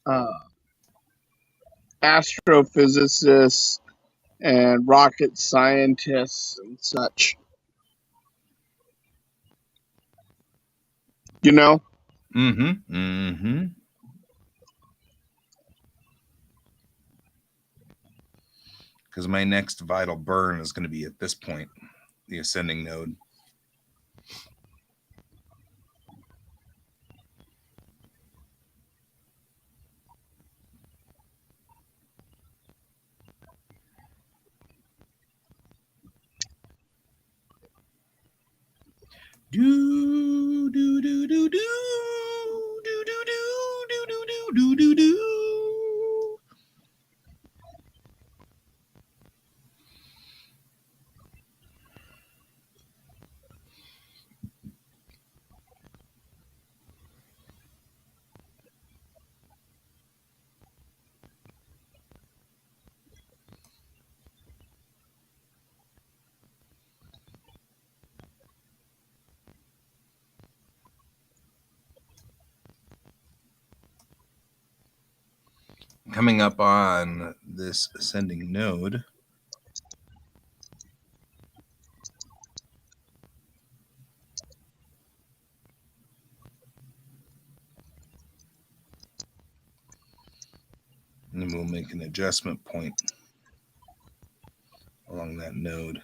uh, astrophysicists and rocket scientists and such. You know? Mm-hmm. Mm-hmm. Because my next vital burn is going to be at this point, the ascending node. Do do do do do do do do do do do do do. Coming up on this ascending node. And then we'll make an adjustment point along that node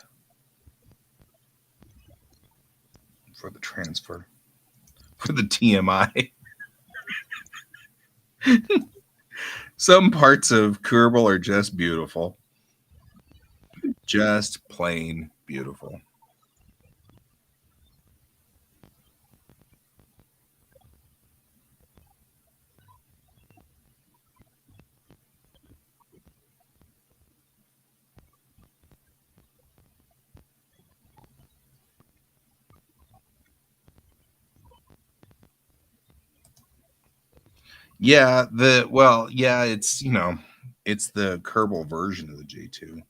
for the transfer, for the TMI. Some parts of Kerbal are just beautiful. Just plain beautiful. Yeah, it's it's the Kerbal version of the J2.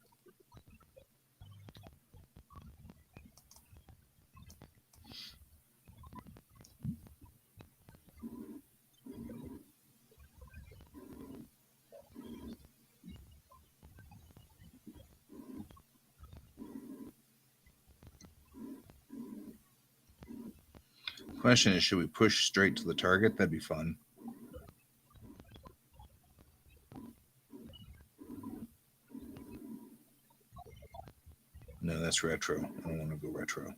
Question is, should we push straight to the target? That'd be fun. No, that's retro. I don't want to go retro.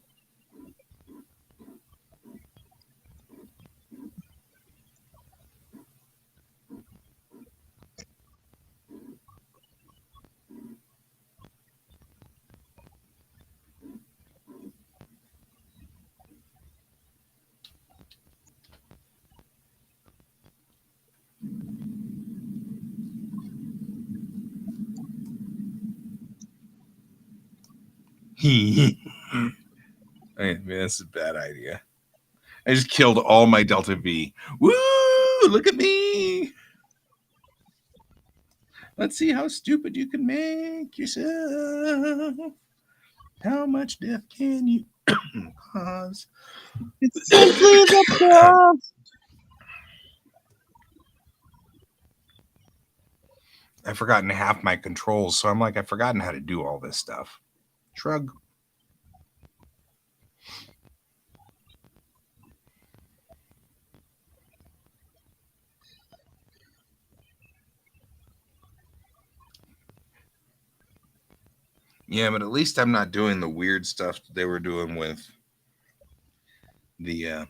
I mean, that's a bad idea. I just killed all my Delta V. Woo! Look at me! Let's see how stupid you can make yourself. How much death can you cause? It's simply the best. I've forgotten half my controls, so I'm like, I've forgotten how to do all this stuff. Shrug. Yeah, but at least I'm not doing the weird stuff they were doing with the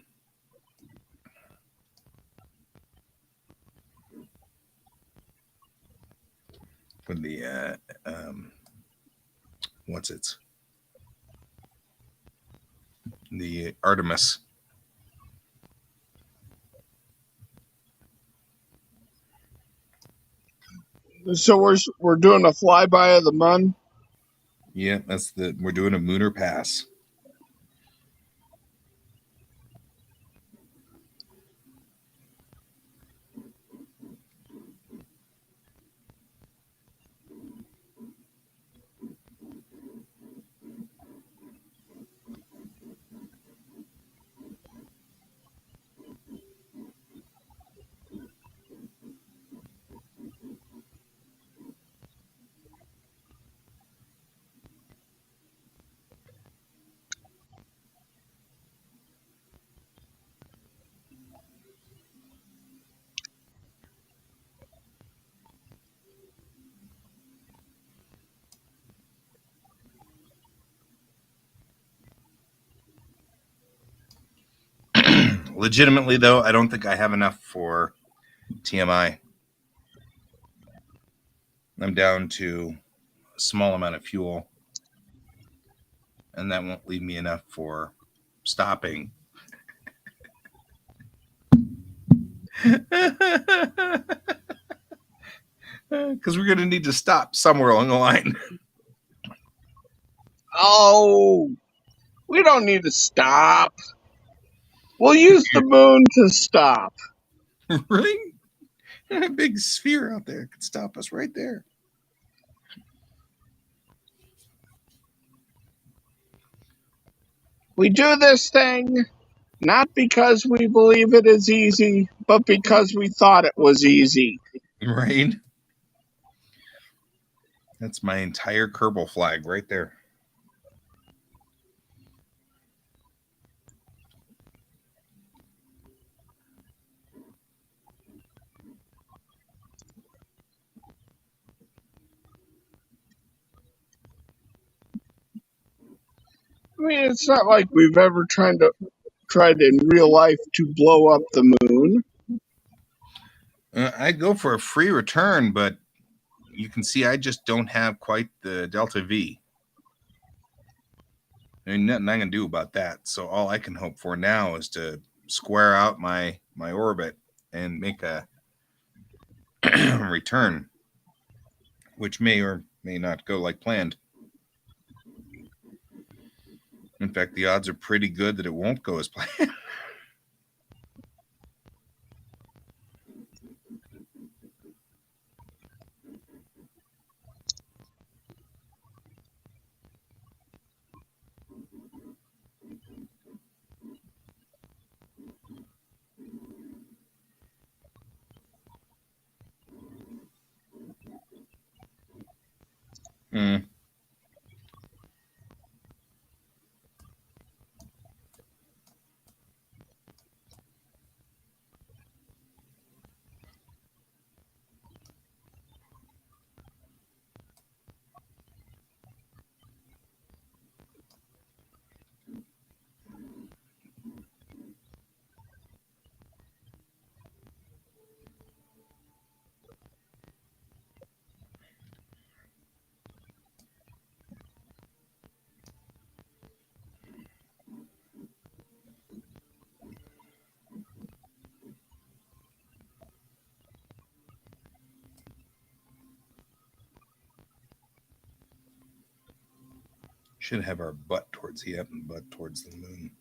what's it? the Artemis. So we're doing a flyby of the moon. Yeah, we're doing a lunar pass. Legitimately, though, I don't think I have enough for TMI. I'm down to a small amount of fuel, and that won't leave me enough for stopping. Because we're going to need to stop somewhere along the line. Oh, we don't need to stop. We'll use the moon to stop. Really? A big sphere out there could stop us right there. We do this thing not because we believe it is easy, but because we thought it was easy. Right? That's my entire Kerbal flag right there. I mean, it's not like we've ever tried in real life to blow up the moon. I'd go for a free return, but you can see I just don't have quite the Delta V. There's nothing I can do about that. So all I can hope for now is to square out my orbit and make a return, which may or may not go like planned. In fact, the odds are pretty good that it won't go as planned. Mm. Should have our butt towards the and butt towards the moon.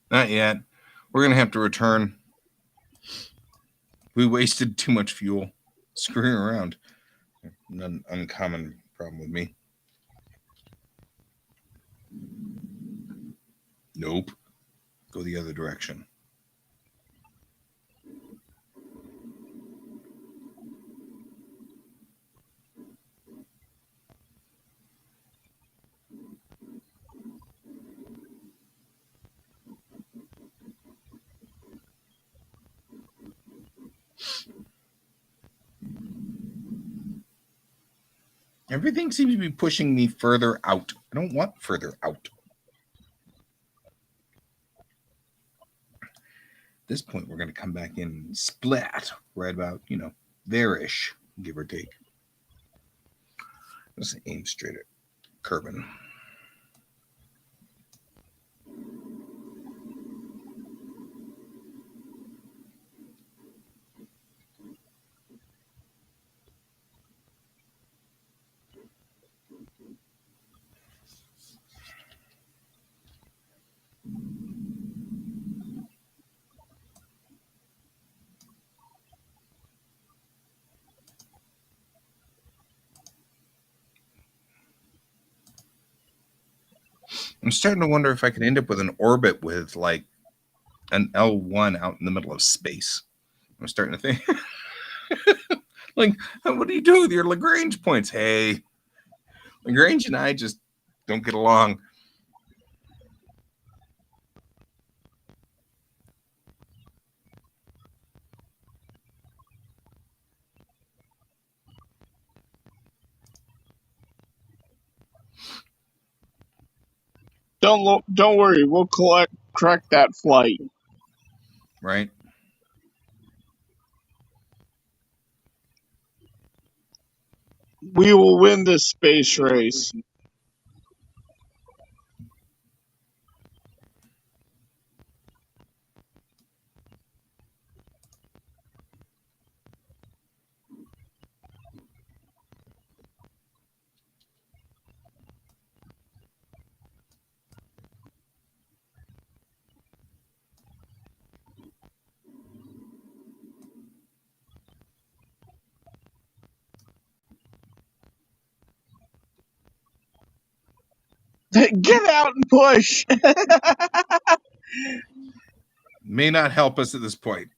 Not yet. We're going to have to return. We wasted too much fuel screwing around. An uncommon problem with me. Nope. Go the other direction. Everything seems to be pushing me further out. I don't want further out. At this point, we're going to come back in and splat right about, there-ish, give or take. Let's aim straight at Kerbin. I'm starting to wonder if I could end up with an orbit with like an L1 out in the middle of space. I'm starting to think, like, what do you do with your Lagrange points? Hey, Lagrange and I just don't get along. Don't worry, we'll correct that flight. Right? We will win this space race. Get out and push. May not help us at this point.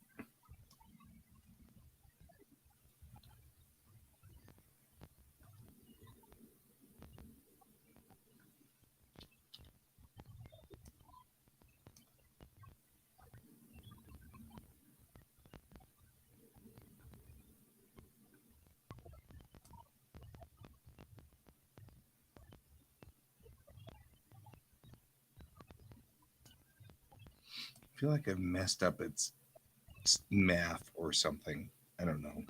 I feel like I've messed up its math or something. I don't know.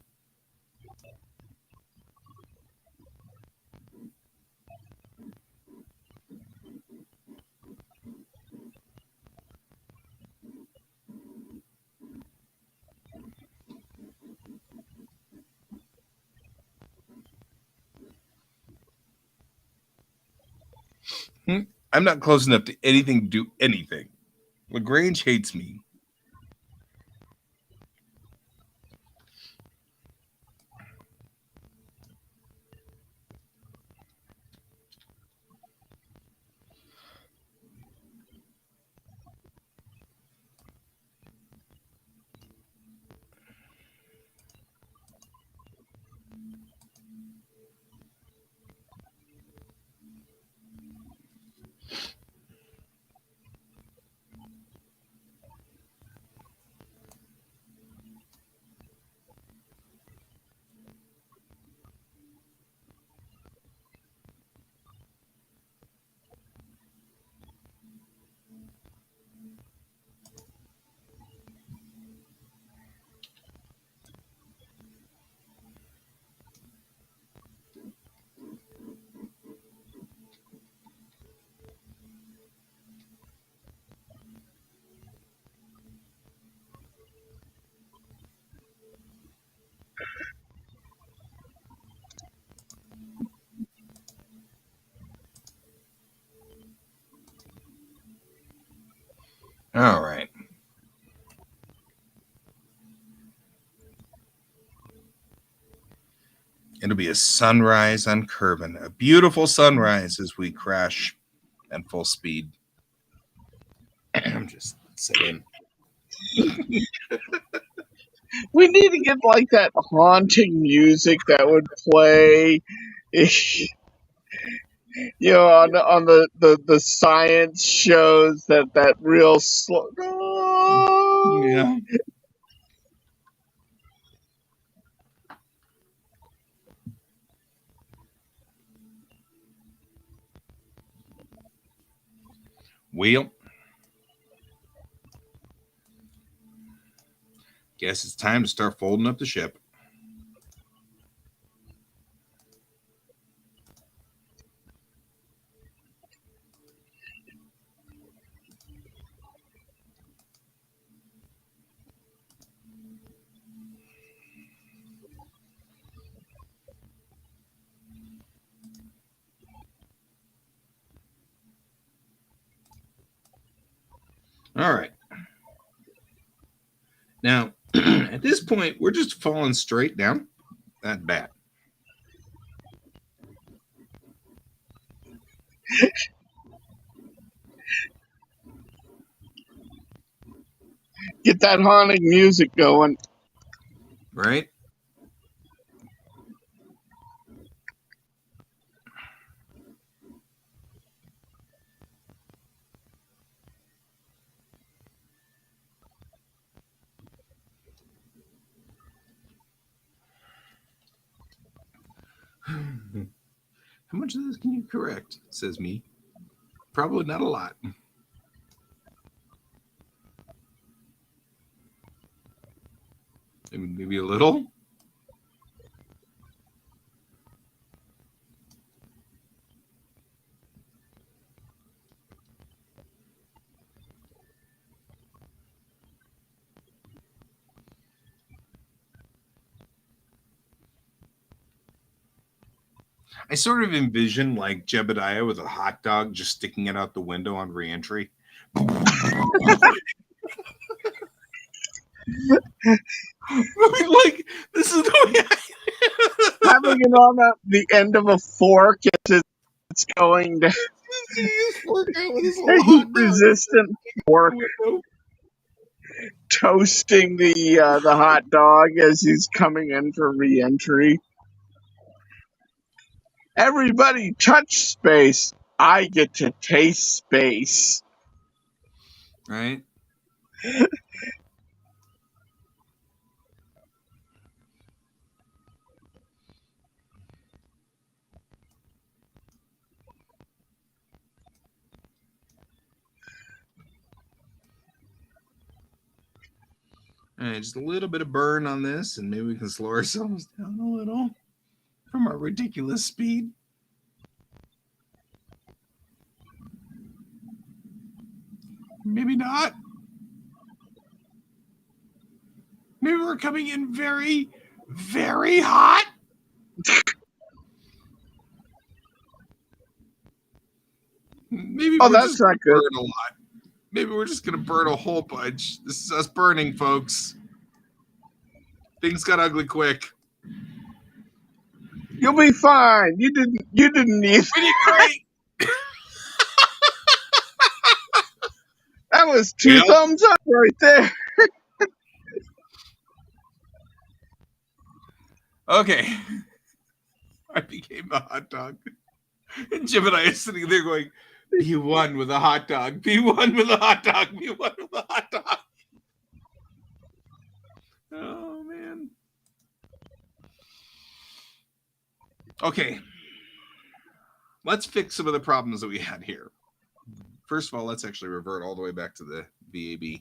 I'm not close enough to anything to do anything. Lagrange hates me. All right. It'll be a sunrise on Kerbin, a beautiful sunrise as we crash at full speed. I'm just saying. We need to get like that haunting music that would play, on the science shows that real slow. Yeah. Well, guess it's time to start folding up the ship. All right. Now, at this point, we're just falling straight down that bat. Get that haunting music going. Right? How much of this can you correct? Says me. Probably not a lot. Maybe a little. I sort of envision like Jebediah with a hot dog just sticking it out the window on reentry. Like this is the way Having it on the end of a fork as it's going down. Heat resistant fork. Toasting the hot dog as he's coming in for reentry. Everybody touch space. I get to taste space. Right? All right, just a little bit of burn on this, and maybe we can slow ourselves down a little from our ridiculous speed. Maybe not. Maybe we're coming in very, very hot. Maybe we're that's just not good. burn a lot. Maybe we're just gonna burn a whole bunch. This is us burning, folks. Things got ugly quick. You'll be fine. You didn't need. We did great. That was two thumbs up right there. Okay. I became the hot dog. And Jim and I are sitting there going, be one with a hot dog. Be one with a hot dog. Be one with a hot dog. Oh, man. Okay. Let's fix some of the problems that we had here. First of all, let's actually revert all the way back to the VAB.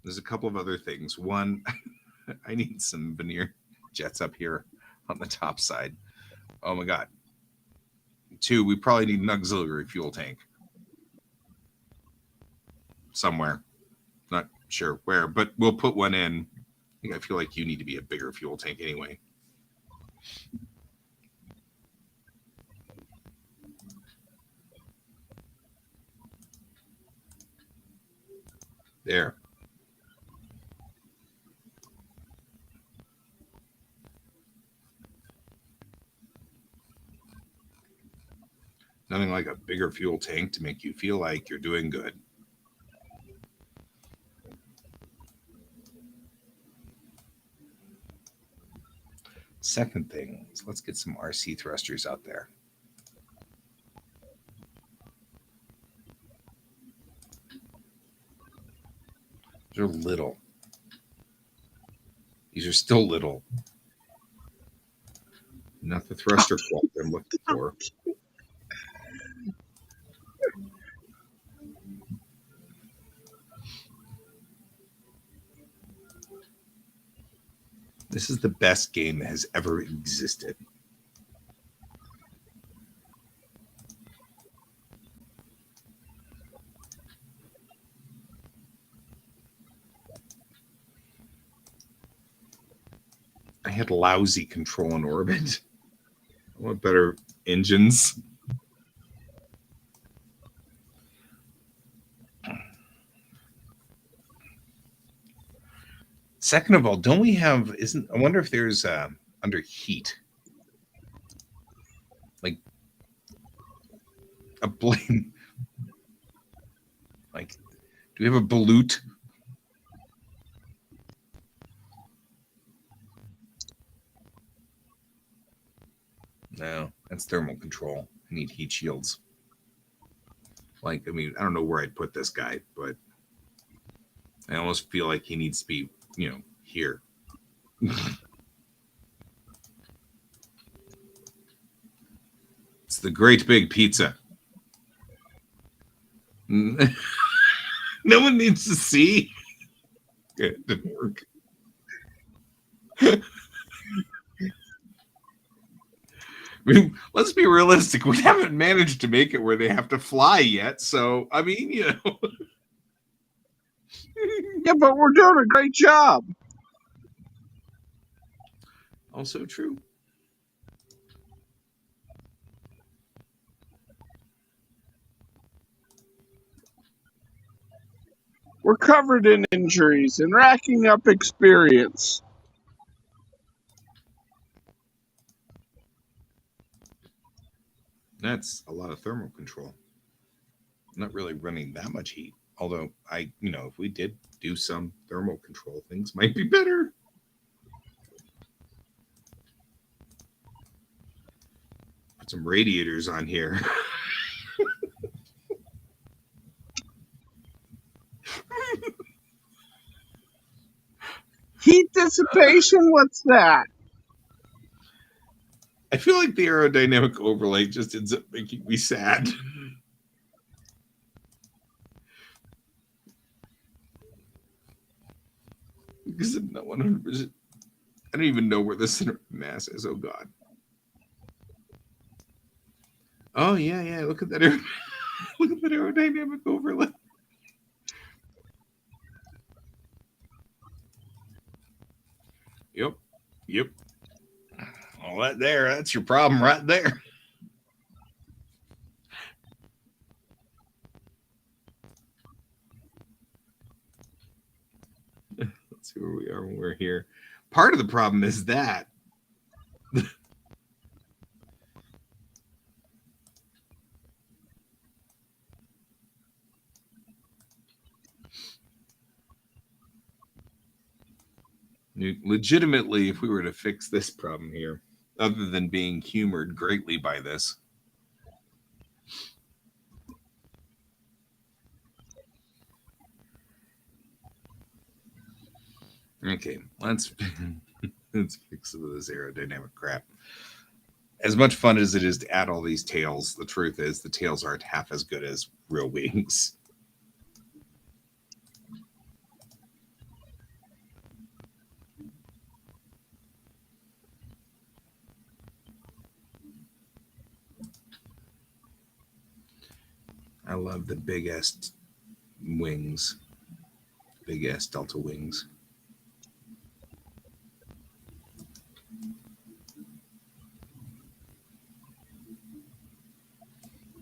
There's a couple of other things. One, I need some veneer jets up here on the top side. Oh my God. Two, we probably need an auxiliary fuel tank somewhere. Not sure where, but we'll put one in. I feel like you need to be a bigger fuel tank anyway. There. Nothing like a bigger fuel tank to make you feel like you're doing good. Second thing is let's get some RC thrusters out there. They're little. These are still little. Not the thruster fault I'm looking for. This is the best game that has ever existed. I had lousy control in orbit. I want better engines. Second of all, don't we have? I wonder if there's under heat, like a blame. Like, do we have a balut? No, that's thermal control. I need heat shields. Like, I mean, I don't know where I'd put this guy, but I almost feel like he needs to be, here. It's the great big pizza. No one needs to see. It didn't work. I mean, let's be realistic. We haven't managed to make it where they have to fly yet. So, I mean, Yeah, but we're doing a great job. Also true. We're covered in injuries and racking up experience. That's a lot of thermal control. Not really running that much heat. Although if we did do some thermal control, things might be better. Put some radiators on here. Heat dissipation? What's that? I feel like the aerodynamic overlay just ends up making me sad. Because I'm not 100%. I don't even know where the center of mass is. Oh, God. Oh, yeah. Look at that. Look at that aerodynamic overlay. Yep. All that that's your problem right there. Let's see where we are when we're here. Part of the problem is that legitimately, if we were to fix this problem here, other than being humored greatly by this, okay, let's fix some of this aerodynamic crap. As much fun as it is to add all these tails, the truth is the tails aren't half as good as real wings. I love the big ass wings, big ass Delta wings.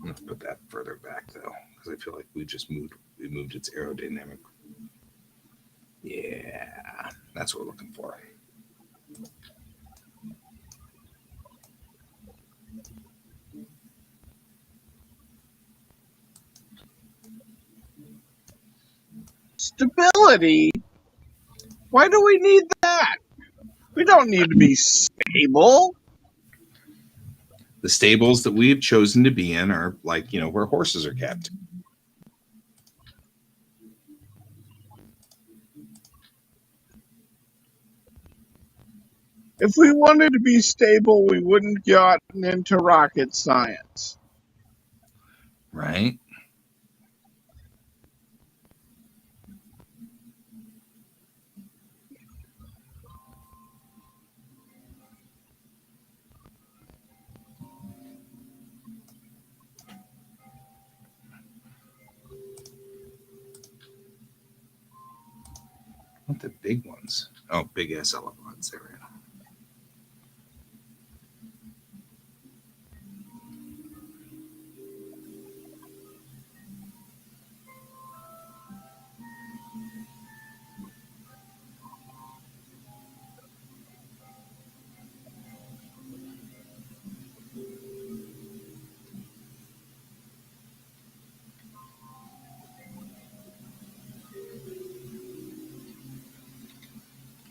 Let's put that further back though, because I feel like we moved its aerodynamic. Yeah, that's what we're looking for. Stability? Why do we need that? We don't need to be stable. The stables that we've chosen to be in are like, where horses are kept. If we wanted to be stable, we wouldn't gotten into rocket science. Right? What the big ones? Oh, big ass elephants. There we go.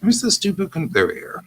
Where's the stupid? There we are.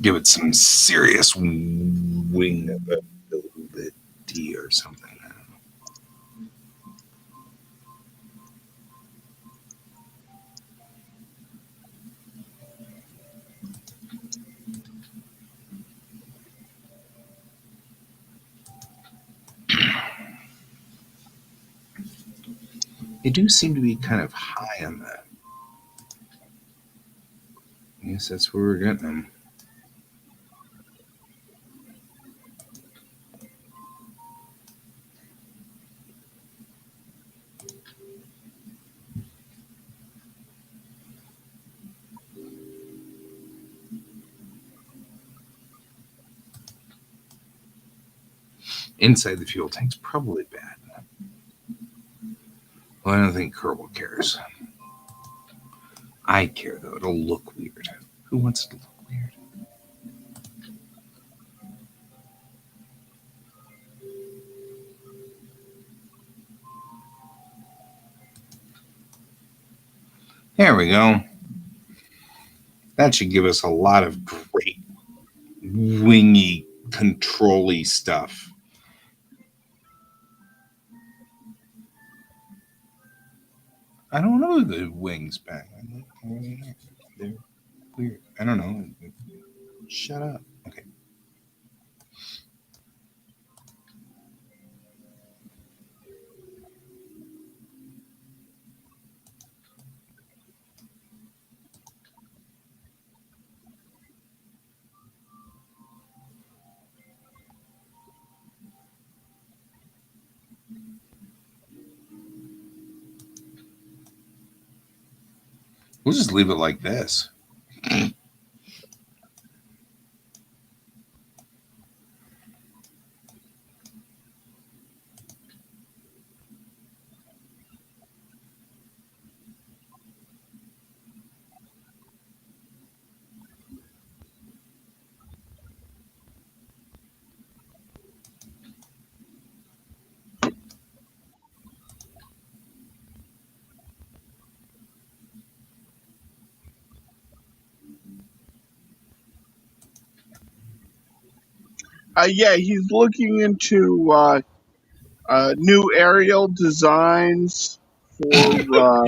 Give it some serious wing ability or something. They do seem to be kind of high on that. I guess that's where we're getting them. Inside the fuel tank's probably bad. Well, I don't think Kerbal cares. I care though. It'll look weird. Who wants it to look weird? There we go. That should give us a lot of great wingy, control-y stuff. I don't know the wings back. They're weird. I don't know. Shut up. Okay. We'll just leave it like this. Yeah, he's looking into new aerial designs for.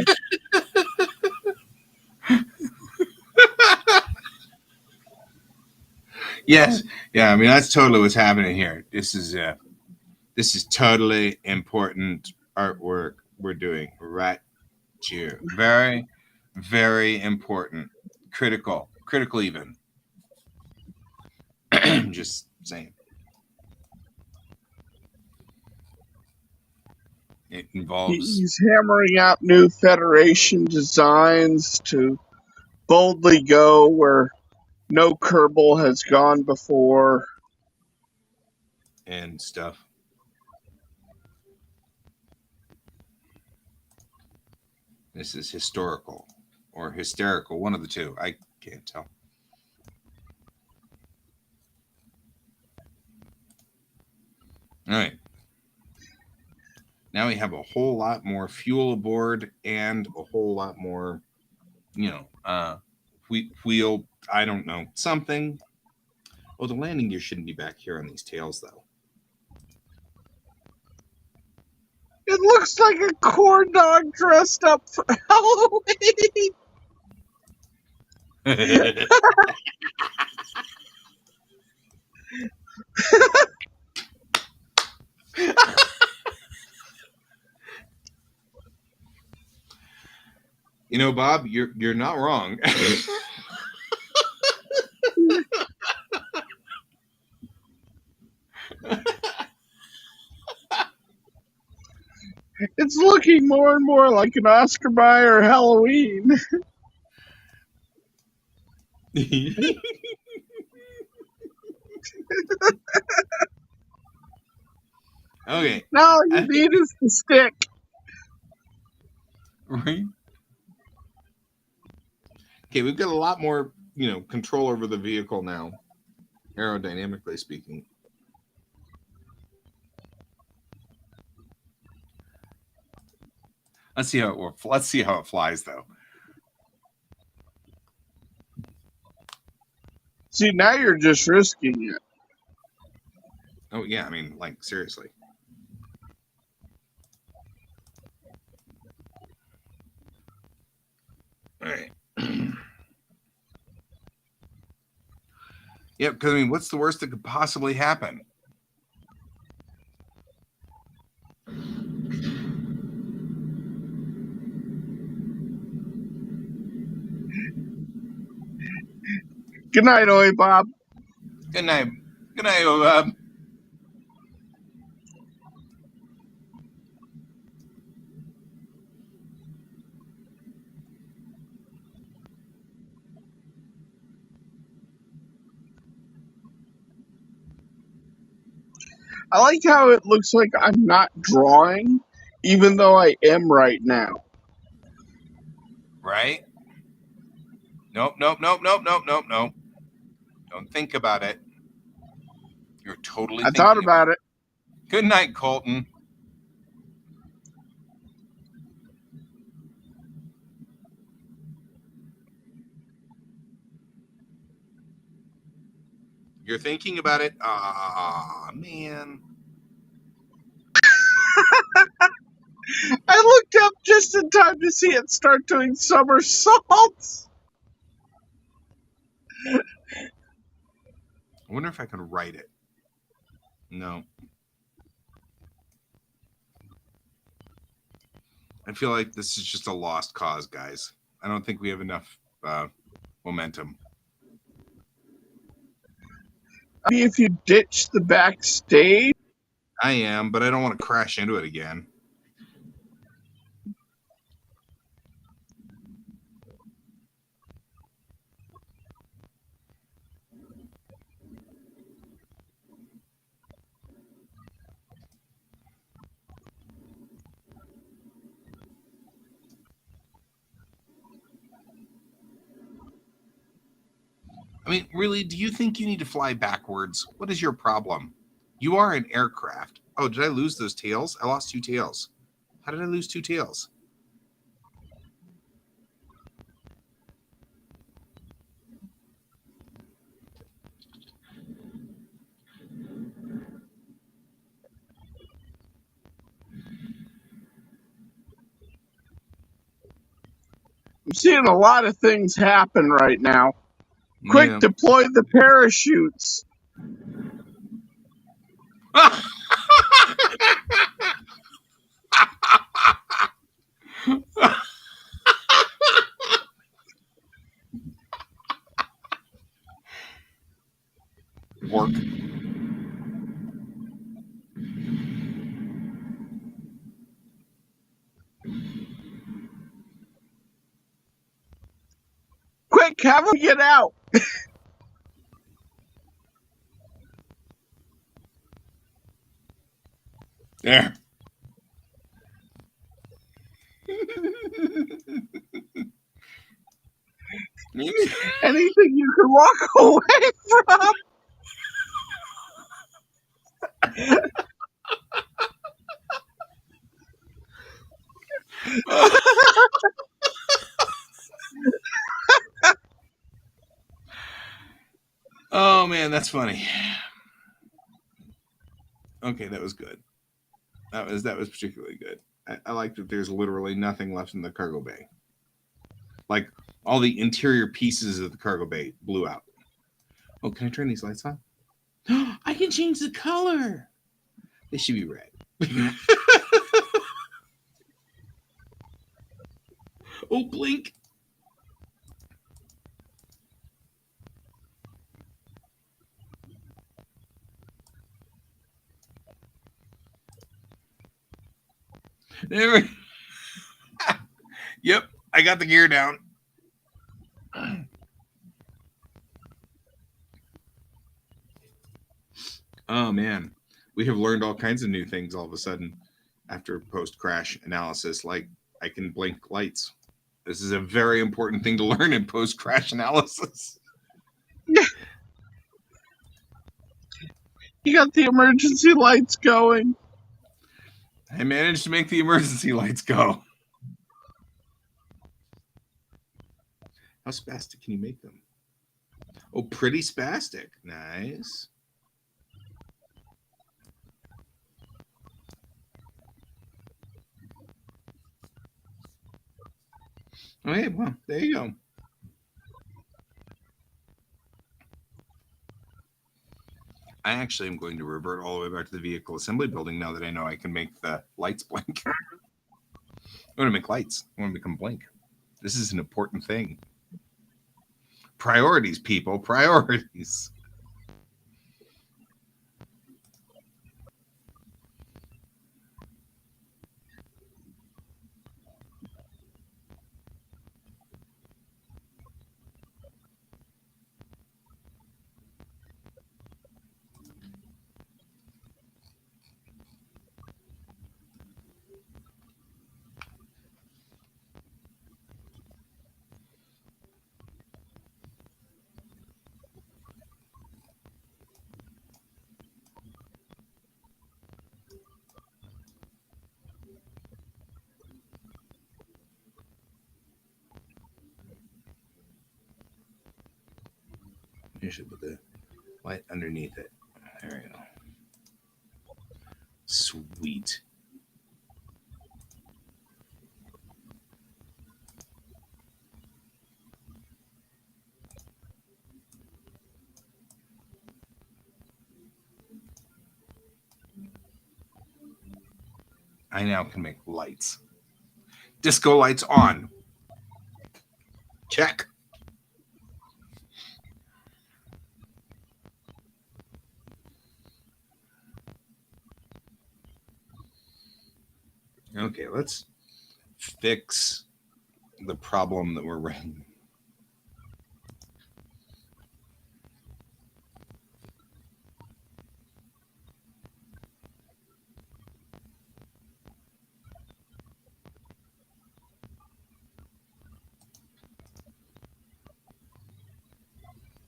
Yes. Yeah. I mean, that's totally what's happening here. This is totally important artwork we're doing right here. Very, very important. Critical even. Just saying. It involves He's hammering out new Federation designs to boldly go where no Kerbal has gone before. and stuff. This is historical or hysterical, one of the two. I can't tell. All right. Now we have a whole lot more fuel aboard and a whole lot more, wheel. I don't know, something. Oh, the landing gear shouldn't be back here on these tails, though. It looks like a corn dog dressed up for Halloween. Bob, you're not wrong. It's looking more and more like an Oscar Mayer Halloween. Okay. Now all you need is the stick. Right. Okay, we've got a lot more, control over the vehicle now, aerodynamically speaking. Let's see how it works. Let's see how it flies, though. See, now you're just risking it. Oh yeah, I mean, like, seriously. All right. Yep, because I mean, what's the worst that could possibly happen? Good night, Oi Bob. Good night. Good night, Bob. I like how it looks like I'm not drawing, even though I am right now. Right? Nope, nope, nope, nope, nope, nope, nope. Don't think about it. You're totally I thinking thought about it. Good night, Colton. You're thinking about it? Ah, man. I looked up just in time to see it start doing somersaults. I wonder if I can write it. No. I feel like this is just a lost cause, guys. I don't think we have enough momentum. I mean, if you ditch the backstage. I am, but I don't want to crash into it again. I mean, really, do you think you need to fly backwards? What is your problem? You are an aircraft. Oh, did I lose those tails? I lost 2 tails. How did I lose 2 tails? I'm seeing a lot of things happen right now. Quick, Yeah. deploy the parachutes. Work. Quick, have them get out. There. Anything you can walk away from. Oh man, that's funny. Okay, that was good. That was particularly good. I like that there's literally nothing left in the cargo bay. Like all the interior pieces of the cargo bay blew out. Oh, can I turn these lights on? I can change the color. They should be red. Oh, blink. There we... Yep, I got the gear down. Oh man, we have learned all kinds of new things all of a sudden after post crash analysis. Like I can blink lights. This is a very important thing to learn in post crash analysis. You got the emergency lights going. I managed to make the emergency lights go. How spastic can you make them? Oh, pretty spastic. Nice. Okay, well, there you go. I actually am going to revert all the way back to the vehicle assembly building now that I know I can make the lights blink. I want to make lights. I want to make them blink. This is an important thing. Priorities, people. Priorities. You should put the light underneath it. There we go. Sweet. I now can make lights. Disco lights on. Check. Okay, let's fix the problem that we're running.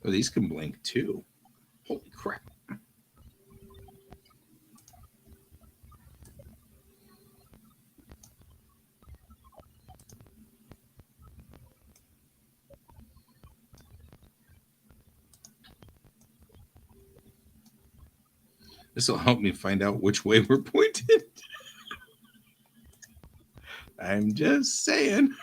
Oh, these can blink too. Holy crap. This will help me find out which way we're pointed. I'm just saying.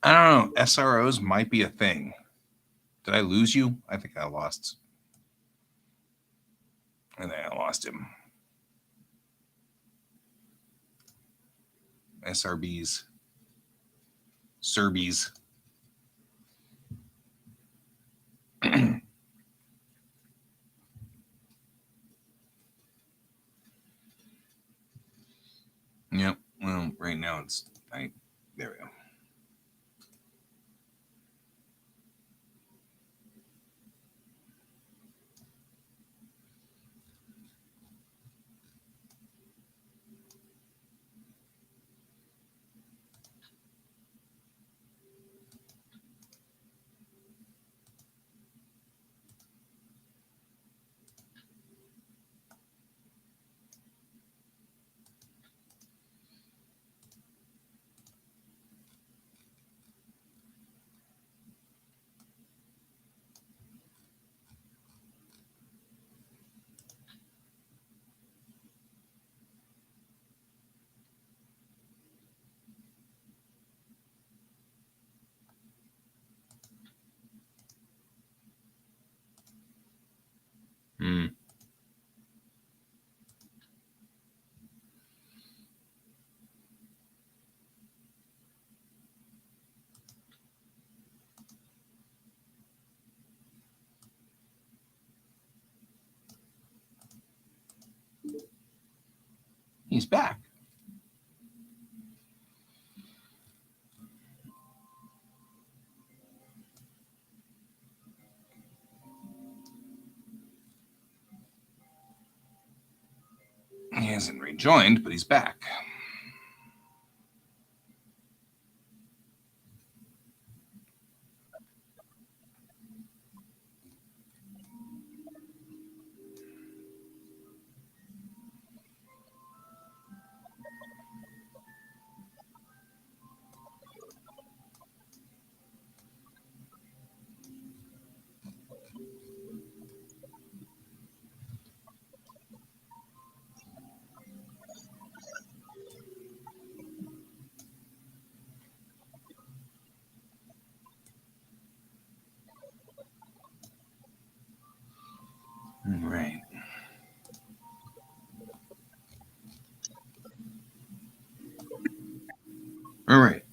I don't know. SROs might be a thing. Did I lose you? I think I lost. I think I lost him. SRBs. Serbies. Yep. Well, right now it's there we go. Hmm. He's back. He hasn't rejoined, but he's back. Right. All right.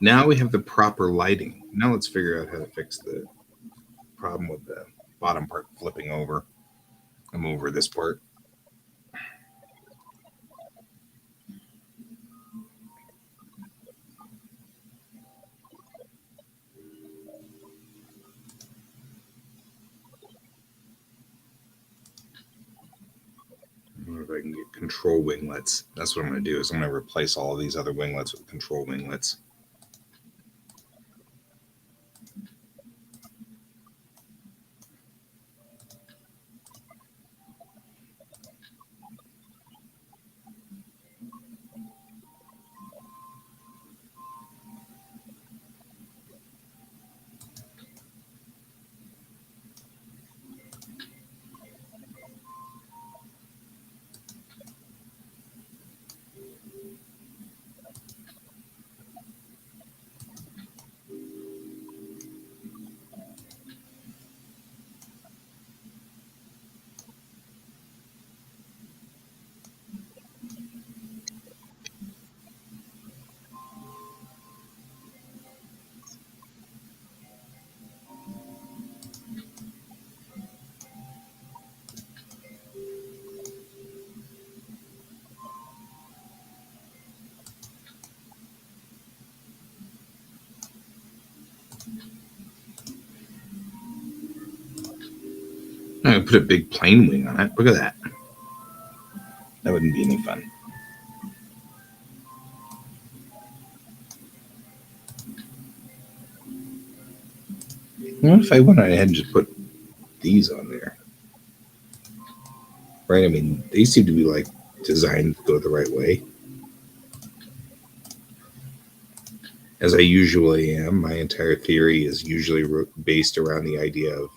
Now we have the proper lighting. Now let's figure out how to fix the problem with the bottom part flipping over. I'm over this part. I wonder if I can get control winglets. That's what I'm going to do. Is I'm going to replace all of these other winglets with control winglets. I'm going to put a big plane wing on it. Look at that. That wouldn't be any fun. What if I went ahead and just put these on there? Right? I mean, they seem to be like designed to go the right way. As I usually am, my entire theory is usually based around the idea of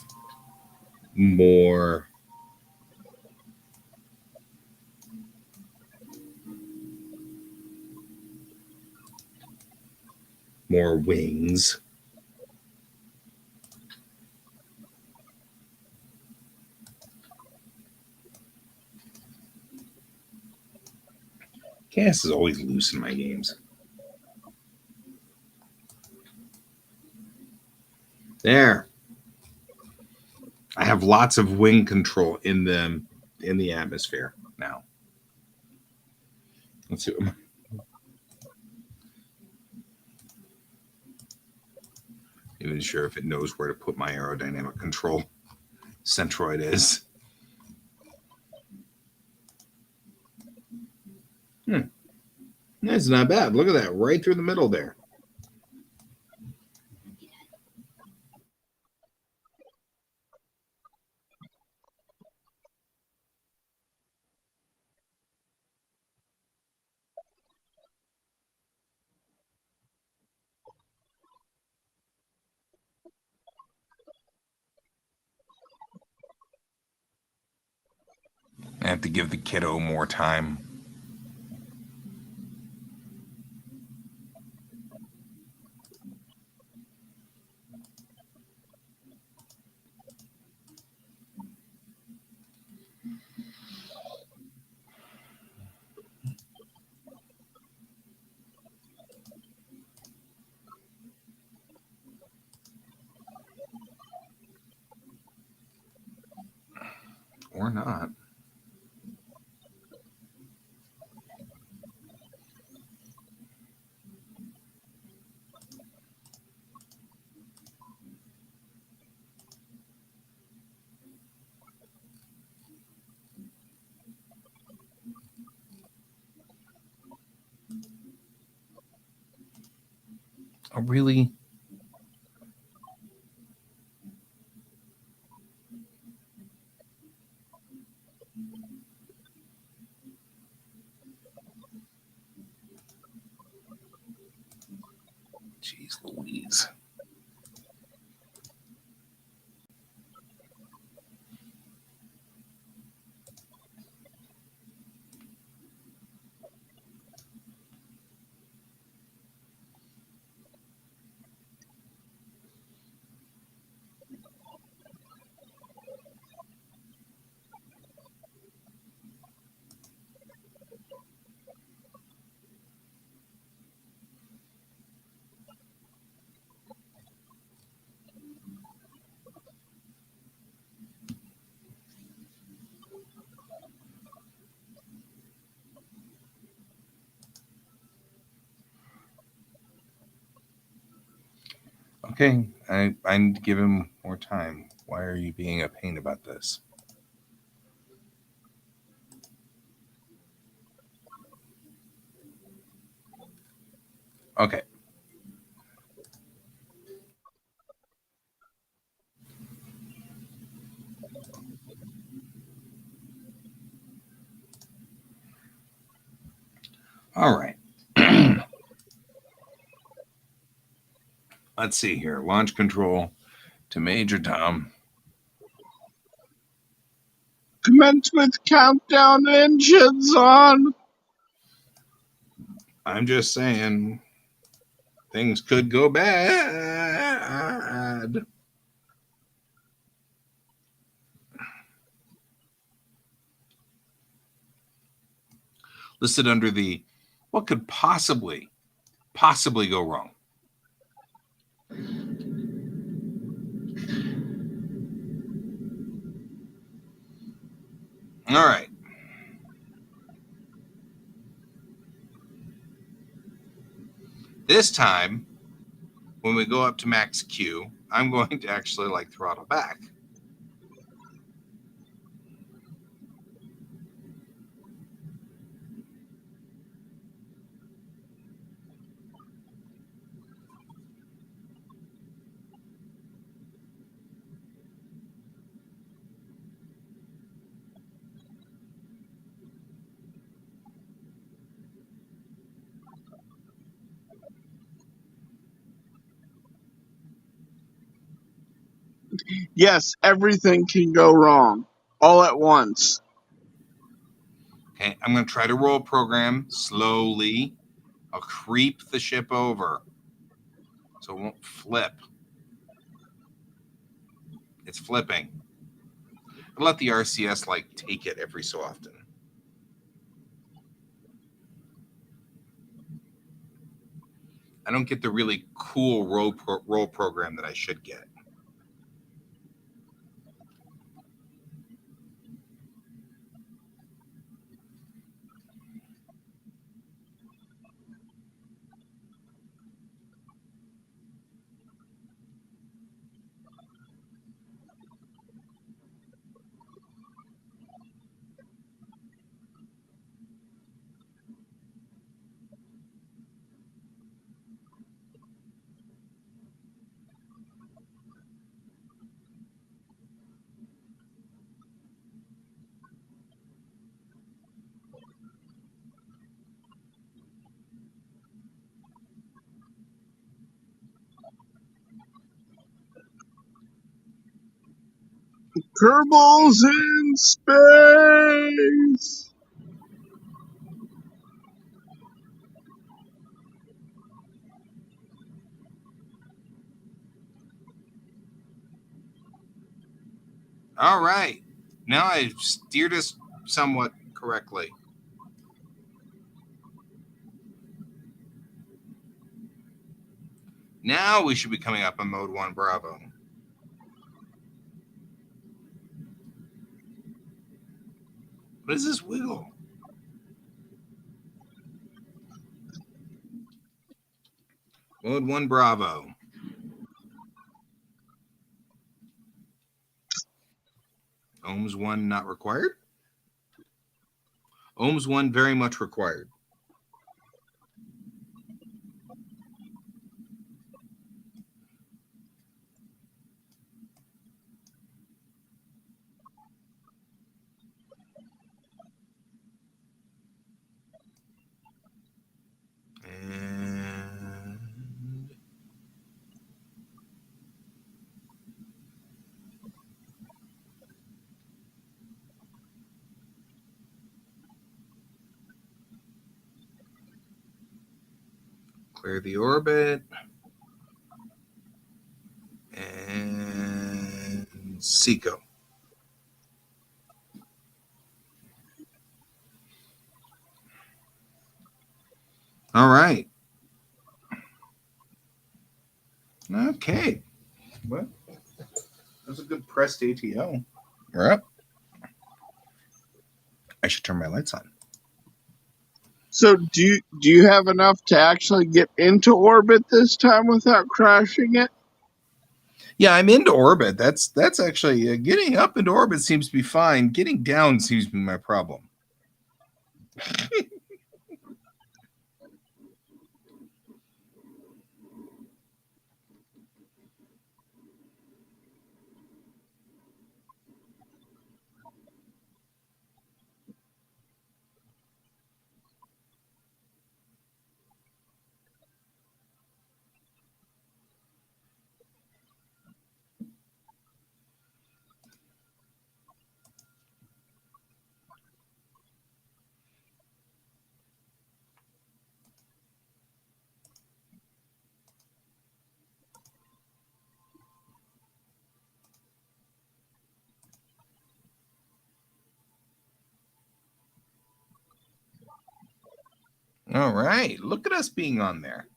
more more wings. Gas is always loose in my games. There. I have lots of wing control in the atmosphere now. Let's see. Even sure if it knows where to put my aerodynamic control centroid is. That's not bad. Look at that, right through the middle there. I have to give the kiddo more time. Or not. Oh, really? Jeez Louise. Okay, I need to give him more time. Why are you being a pain about this? Okay. All right. Let's see here. Launch control to Major Tom. Commence with countdown engines on. I'm just saying things could go bad. Listed under the what could possibly go wrong. All right. This time, when we go up to max Q, I'm going to actually like throttle back. Yes, everything can go wrong all at once. Okay, I'm going to try to roll program slowly. I'll creep the ship over. So it won't flip. It's flipping. I'll let the RCS like take it every so often. I don't get the really cool roll program that I should get. Kerbals in space. All right. Now I've steered us somewhat correctly. Now we should be coming up on mode 1 Bravo. What is this wiggle? Mode 1 Bravo. Ohms 1 not required. Ohms 1 very much required. And clear the orbit. And Seco. All right. Okay. Well, that's a good pressed ATO. We're up. I should turn my lights on. So do you have enough to actually get into orbit this time without crashing it? Yeah, I'm into orbit. That's actually getting up into orbit seems to be fine. Getting down seems to be my problem. All right. Look at us being on there.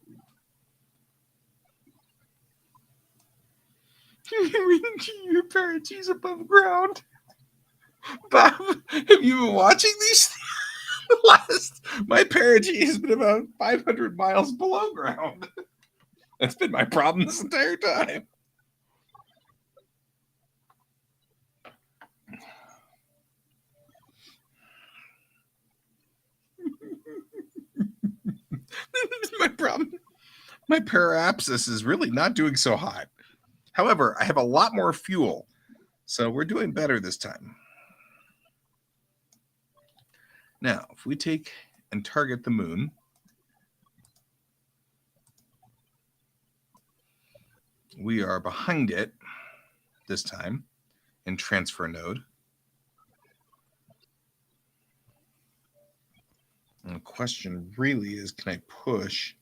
Your parakeets above ground. Bob, have you been watching these? My perigee has been about 500 miles below ground. That's been my problem this entire time. My problem. My parapsis is really not doing so hot. However, I have a lot more fuel, so we're doing better this time. Now, if we take and target the moon, we are behind it this time in transfer node. And the question really is, can I push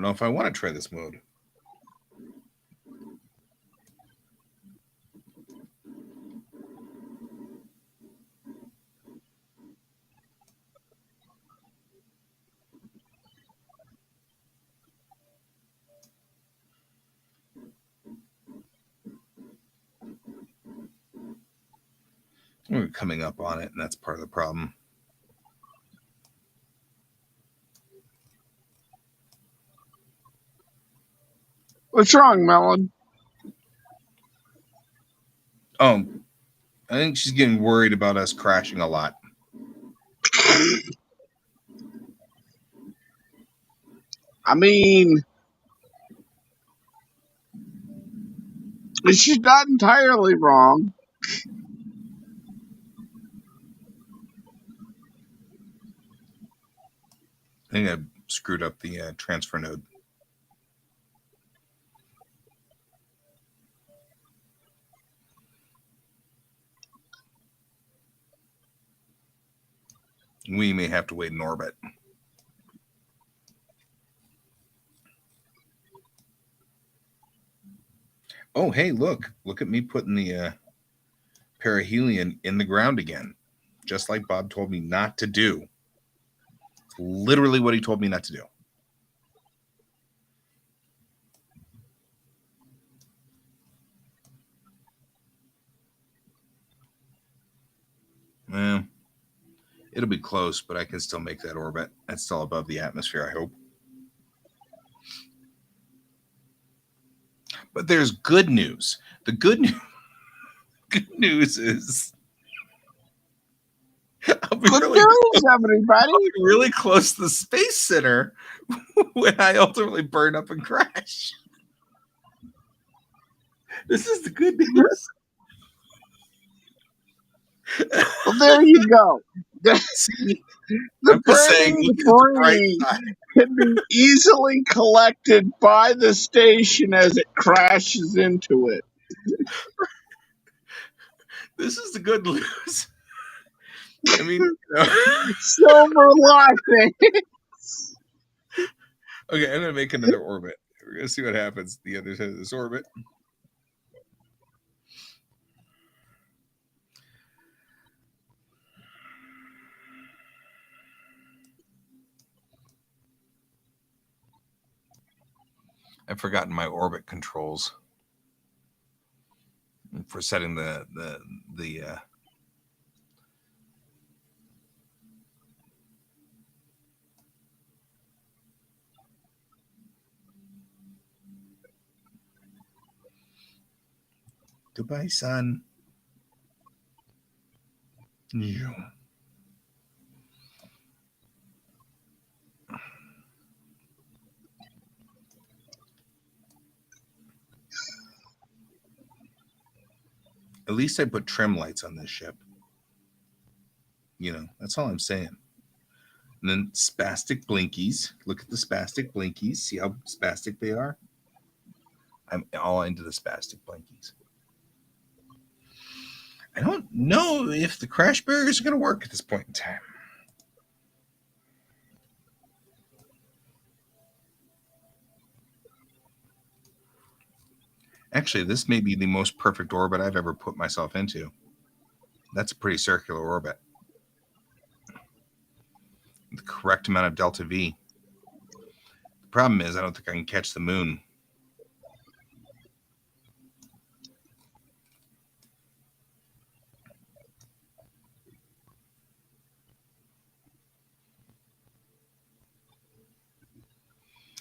know if I want to try this mode. We're coming up on it, and that's part of the problem. What's wrong, Melon? Oh, I think she's getting worried about us crashing a lot. I mean, she's not entirely wrong. I think I screwed up the transfer node. We may have to wait in orbit. Oh, hey, look at me putting the perihelion in the ground again, just like Bob told me not to do. It's literally what he told me not to do. Well, it'll be close, but I can still make that orbit. That's still above the atmosphere, I hope. But there's good news. The good news is I'll be Good really news, everybody. really close to the Space Center when I ultimately burn up and crash. This is the good news. Well, there you go. See, The I'm just saying, burning look at the bright debris side. can be easily collected by the station as it crashes into it. This is the good news. I mean, you know. Silver lining. Okay, I'm gonna make another orbit. We're gonna see what happens at the other side of this orbit. I've forgotten my orbit controls for setting the goodbye, son. Yeah. At least I put trim lights on this ship. You know, that's all I'm saying. And then spastic blinkies. Look at the spastic blinkies. See how spastic they are? I'm all into the spastic blinkies. I don't know if the crash barriers are going to work at this point in time. Actually, this may be the most perfect orbit I've ever put myself into. That's a pretty circular orbit. The correct amount of delta V. The problem is I don't think I can catch the moon.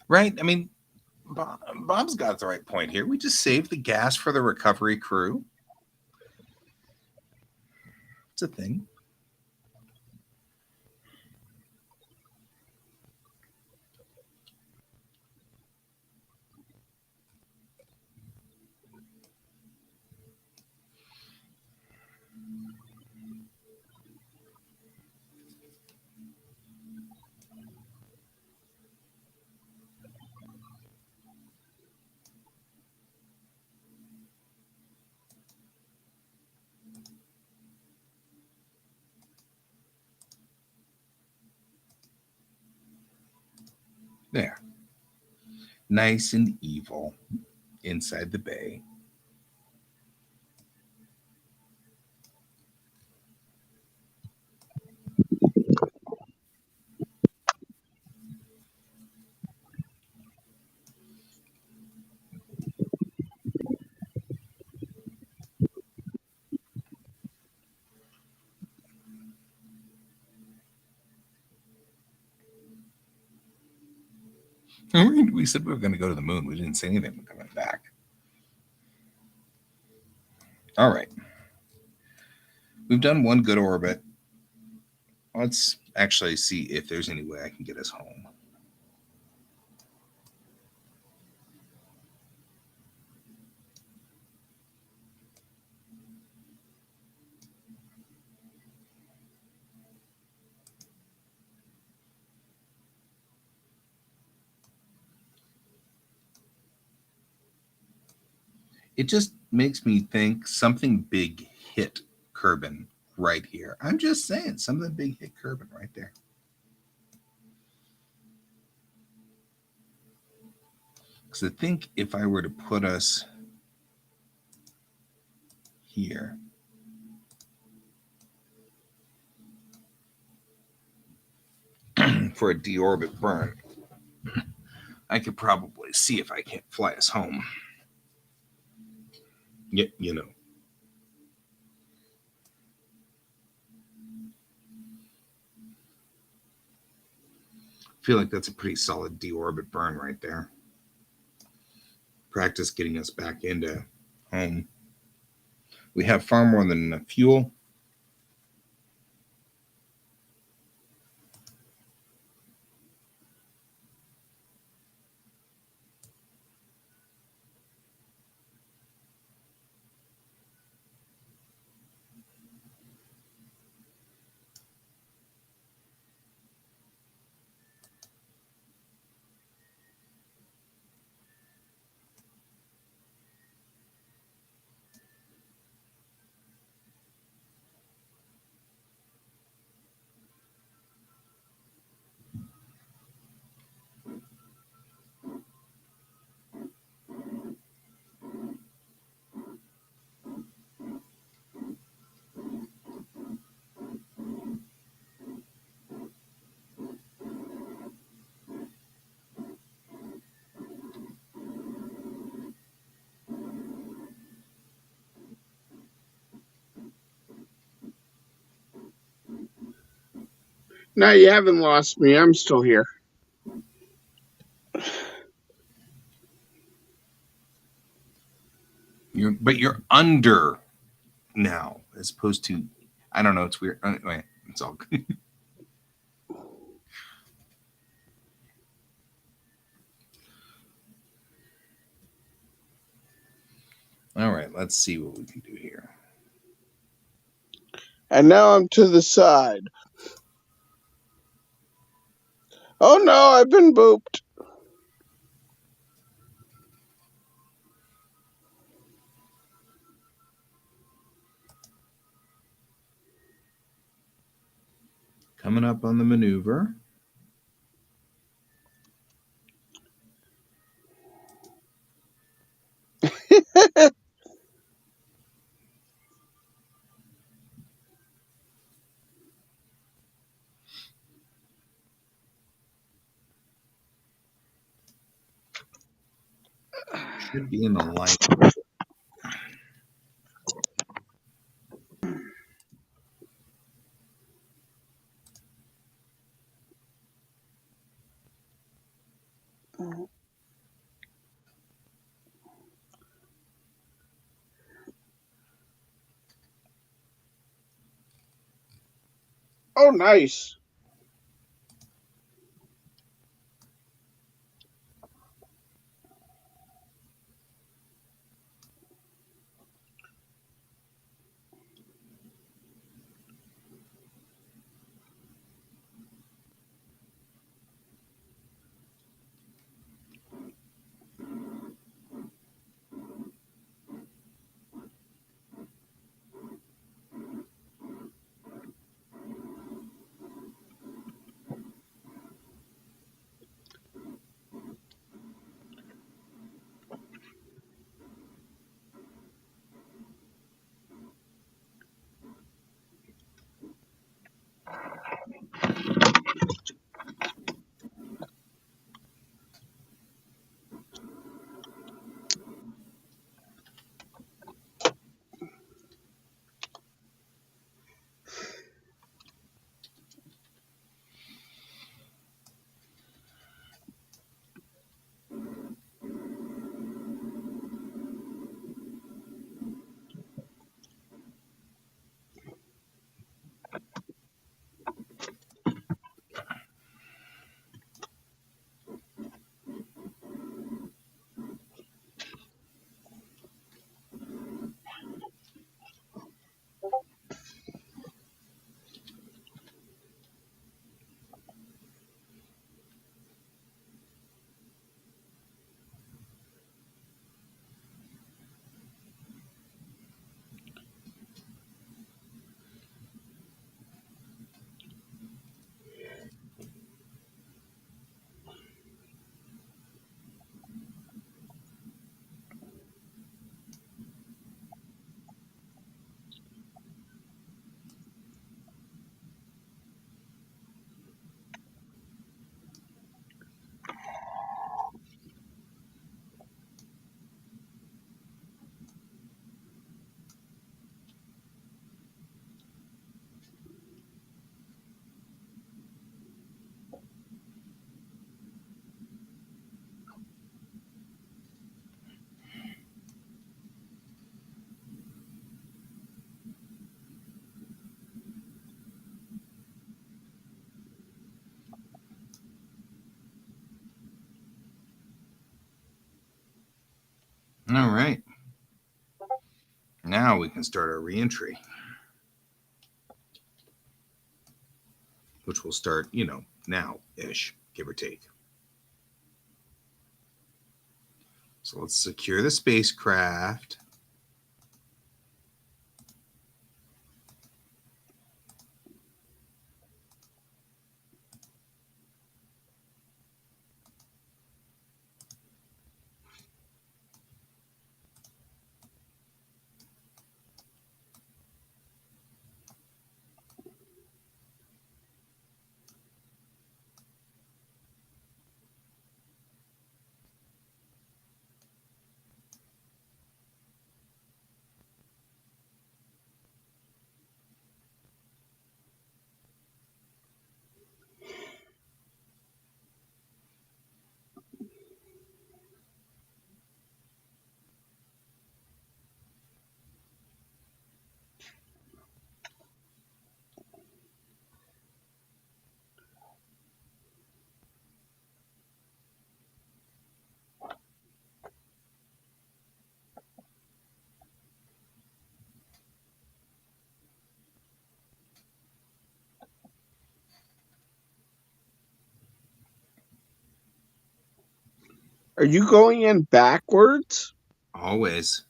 Right? I mean, Bob's got the right point here. We just saved the gas for the recovery crew. It's a thing. There. nice and evil inside the bay. We said we were going to go to the moon. We didn't say anything about coming back. All right. We've done one good orbit. Let's actually see if there's any way I can get us home. It just makes me think something big hit Kerbin right here. I'm just saying, something big hit Kerbin right there. Because I think if I were to put us here, for a deorbit burn, I could probably see if I can't fly us home. You know. I feel like that's a pretty solid deorbit burn right there. Practice getting us back into home. We have far more than enough fuel. No, you haven't lost me. I'm still here. But you're under now, as opposed to, I don't know. It's weird. Anyway, it's all good. All right, let's see what we can do here. And now I'm to the side. Oh no, I've been booped. Coming up on the maneuver. Should be in the light. Oh, nice. All right. Now we can start our reentry, which will start, now-ish, give or take. So let's secure the spacecraft. Are you going in backwards? Always.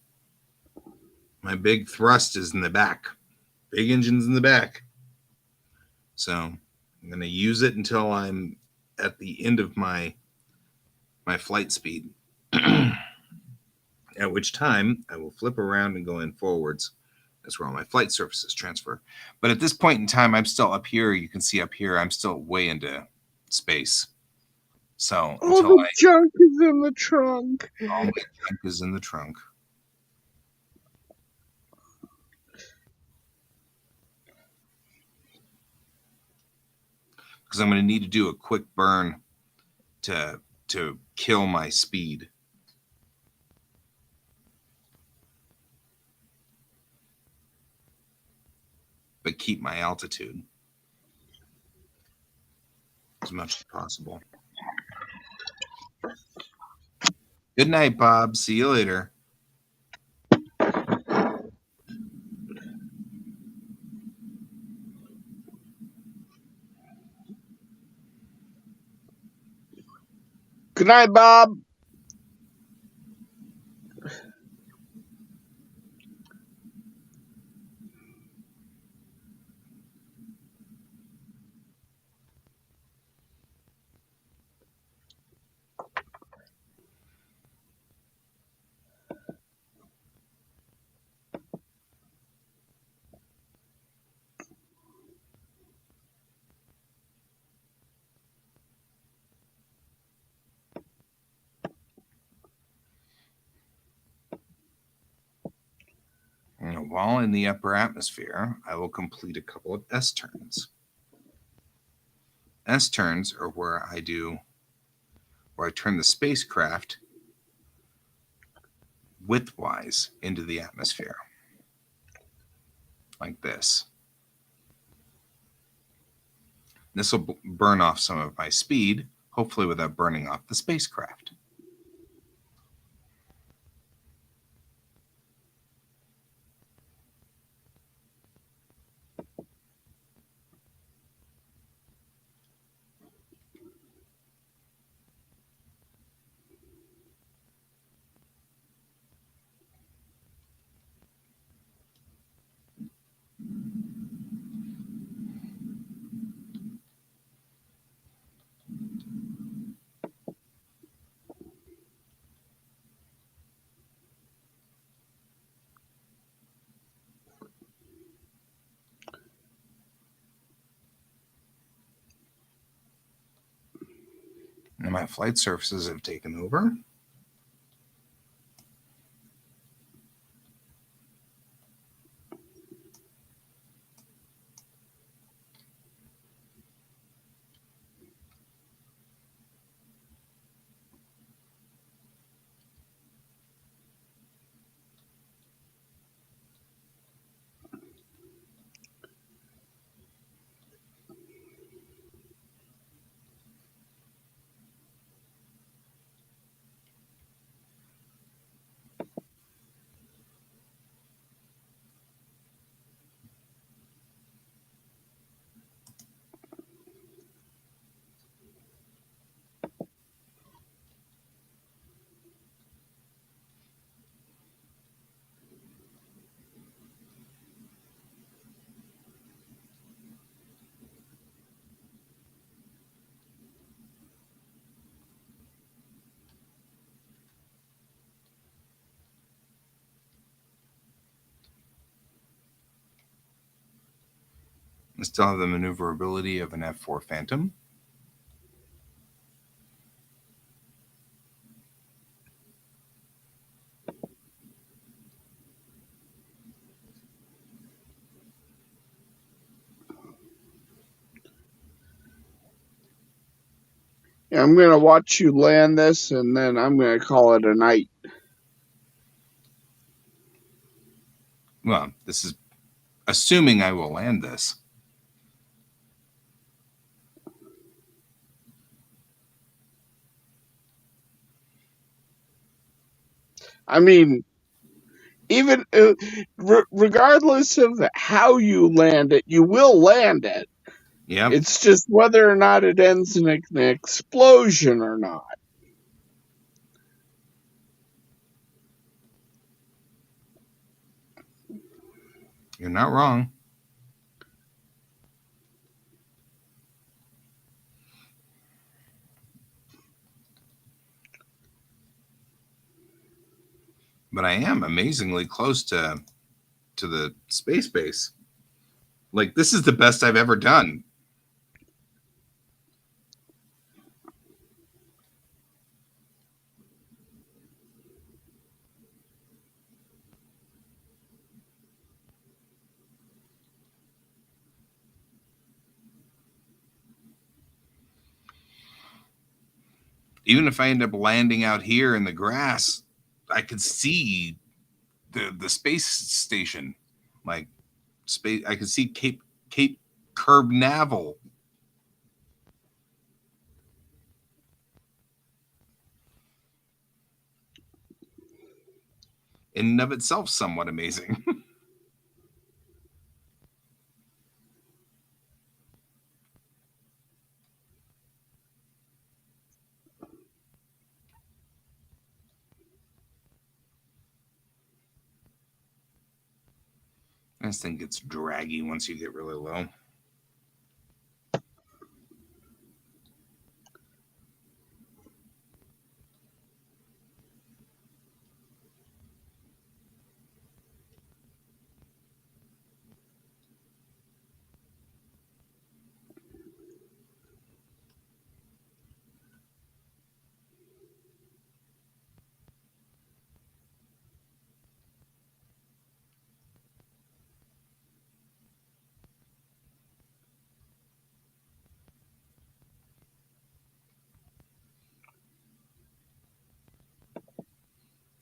My big thrust is in the back. Big engine's in the back. So I'm going to use it until I'm at the end of my flight speed. At which time I will flip around and go in forwards. That's where all my flight surfaces transfer. But at this point in time, I'm still up here. You can see up here, I'm still way into space. So All the junk is in the trunk. All my junk is in the trunk. Because I'm going to need to do a quick burn to kill my speed. But keep my altitude as much as possible. Good night, Bob. See you later. Good night, Bob. And while in the upper atmosphere, I will complete a couple of S turns. S turns are where I turn the spacecraft widthwise into the atmosphere. Like this. This will burn off some of my speed, hopefully without burning off the spacecraft. And my flight surfaces have taken over. I still have the maneuverability of an F4 Phantom. Yeah, I'm gonna watch you land this, and then I'm gonna call it a night. Well, this is assuming I will land this. I mean, even regardless of how you land it, you will land it. Yep. It's just whether or not it ends in an explosion or not. You're not wrong. But I am amazingly close to the space base. Like, this is the best I've ever done. Even if I end up landing out here in the grass, I could see the space station. Like, space, I could see Cape Curb Navel. In and of itself, somewhat amazing. This thing gets draggy once you get really low.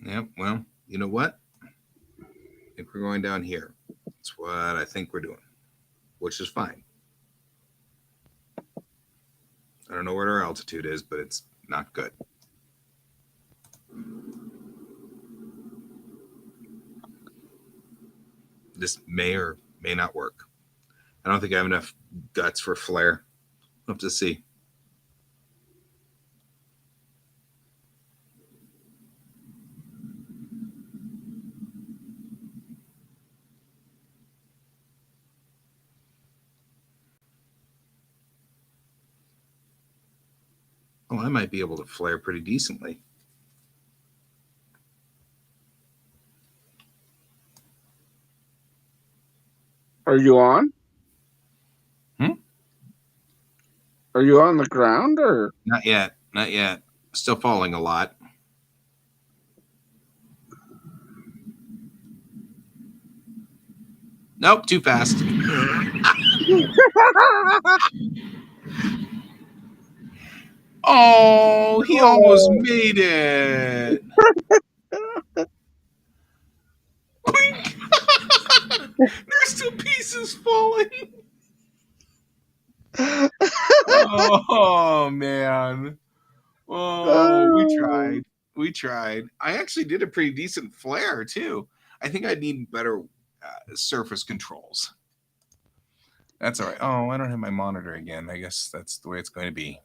Yep. Well, you know what? I think we're going down here. That's what I think we're doing, which is fine. I don't know what our altitude is, but it's not good. This may or may not work. I don't think I have enough guts for flare. We'll have to see. Oh, I might be able to flare pretty decently. Are you on? Hmm? Are you on the ground or? Not yet. Not yet. Still falling a lot. Nope, too fast. Oh, he almost made it. There's still pieces falling. Oh, man. Oh, we tried. We tried. I actually did a pretty decent flare, too. I think I need better surface controls. That's all right. Oh, I don't have my monitor again. I guess that's the way it's going to be.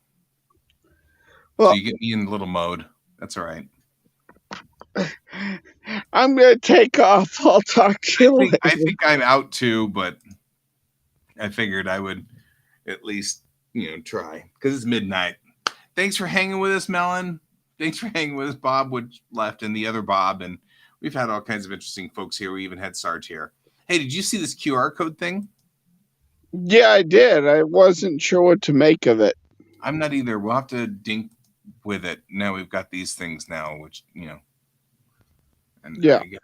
Well, so you get me in little mode. That's all right. I'm gonna take off. I'll talk to you later. I think I'm out too, but I figured I would at least, try because it's midnight. Thanks for hanging with us, Melon. Thanks for hanging with us, Bob, which left, and the other Bob. And we've had all kinds of interesting folks here. We even had Sarge here. Hey, did you see this QR code thing? Yeah, I did. I wasn't sure what to make of it. I'm not either. We'll have to dink with it. Now we've got these things now, which, and Yeah. I get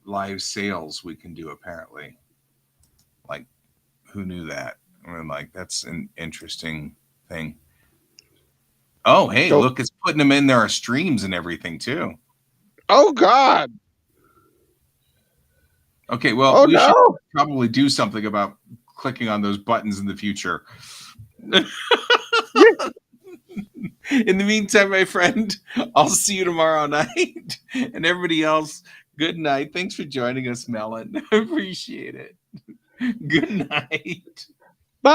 live sales we can do apparently. Like, who knew that? I mean, like, that's an interesting thing. Oh, hey, Oh, look, it's putting them in there, streams and everything too. oh God. Okay, well, Oh we should no. probably do something about clicking on those buttons in the future. In the meantime, my friend, I'll see you tomorrow night. And everybody else, good night. Thanks for joining us, Melon. I appreciate it. Good night. Bye.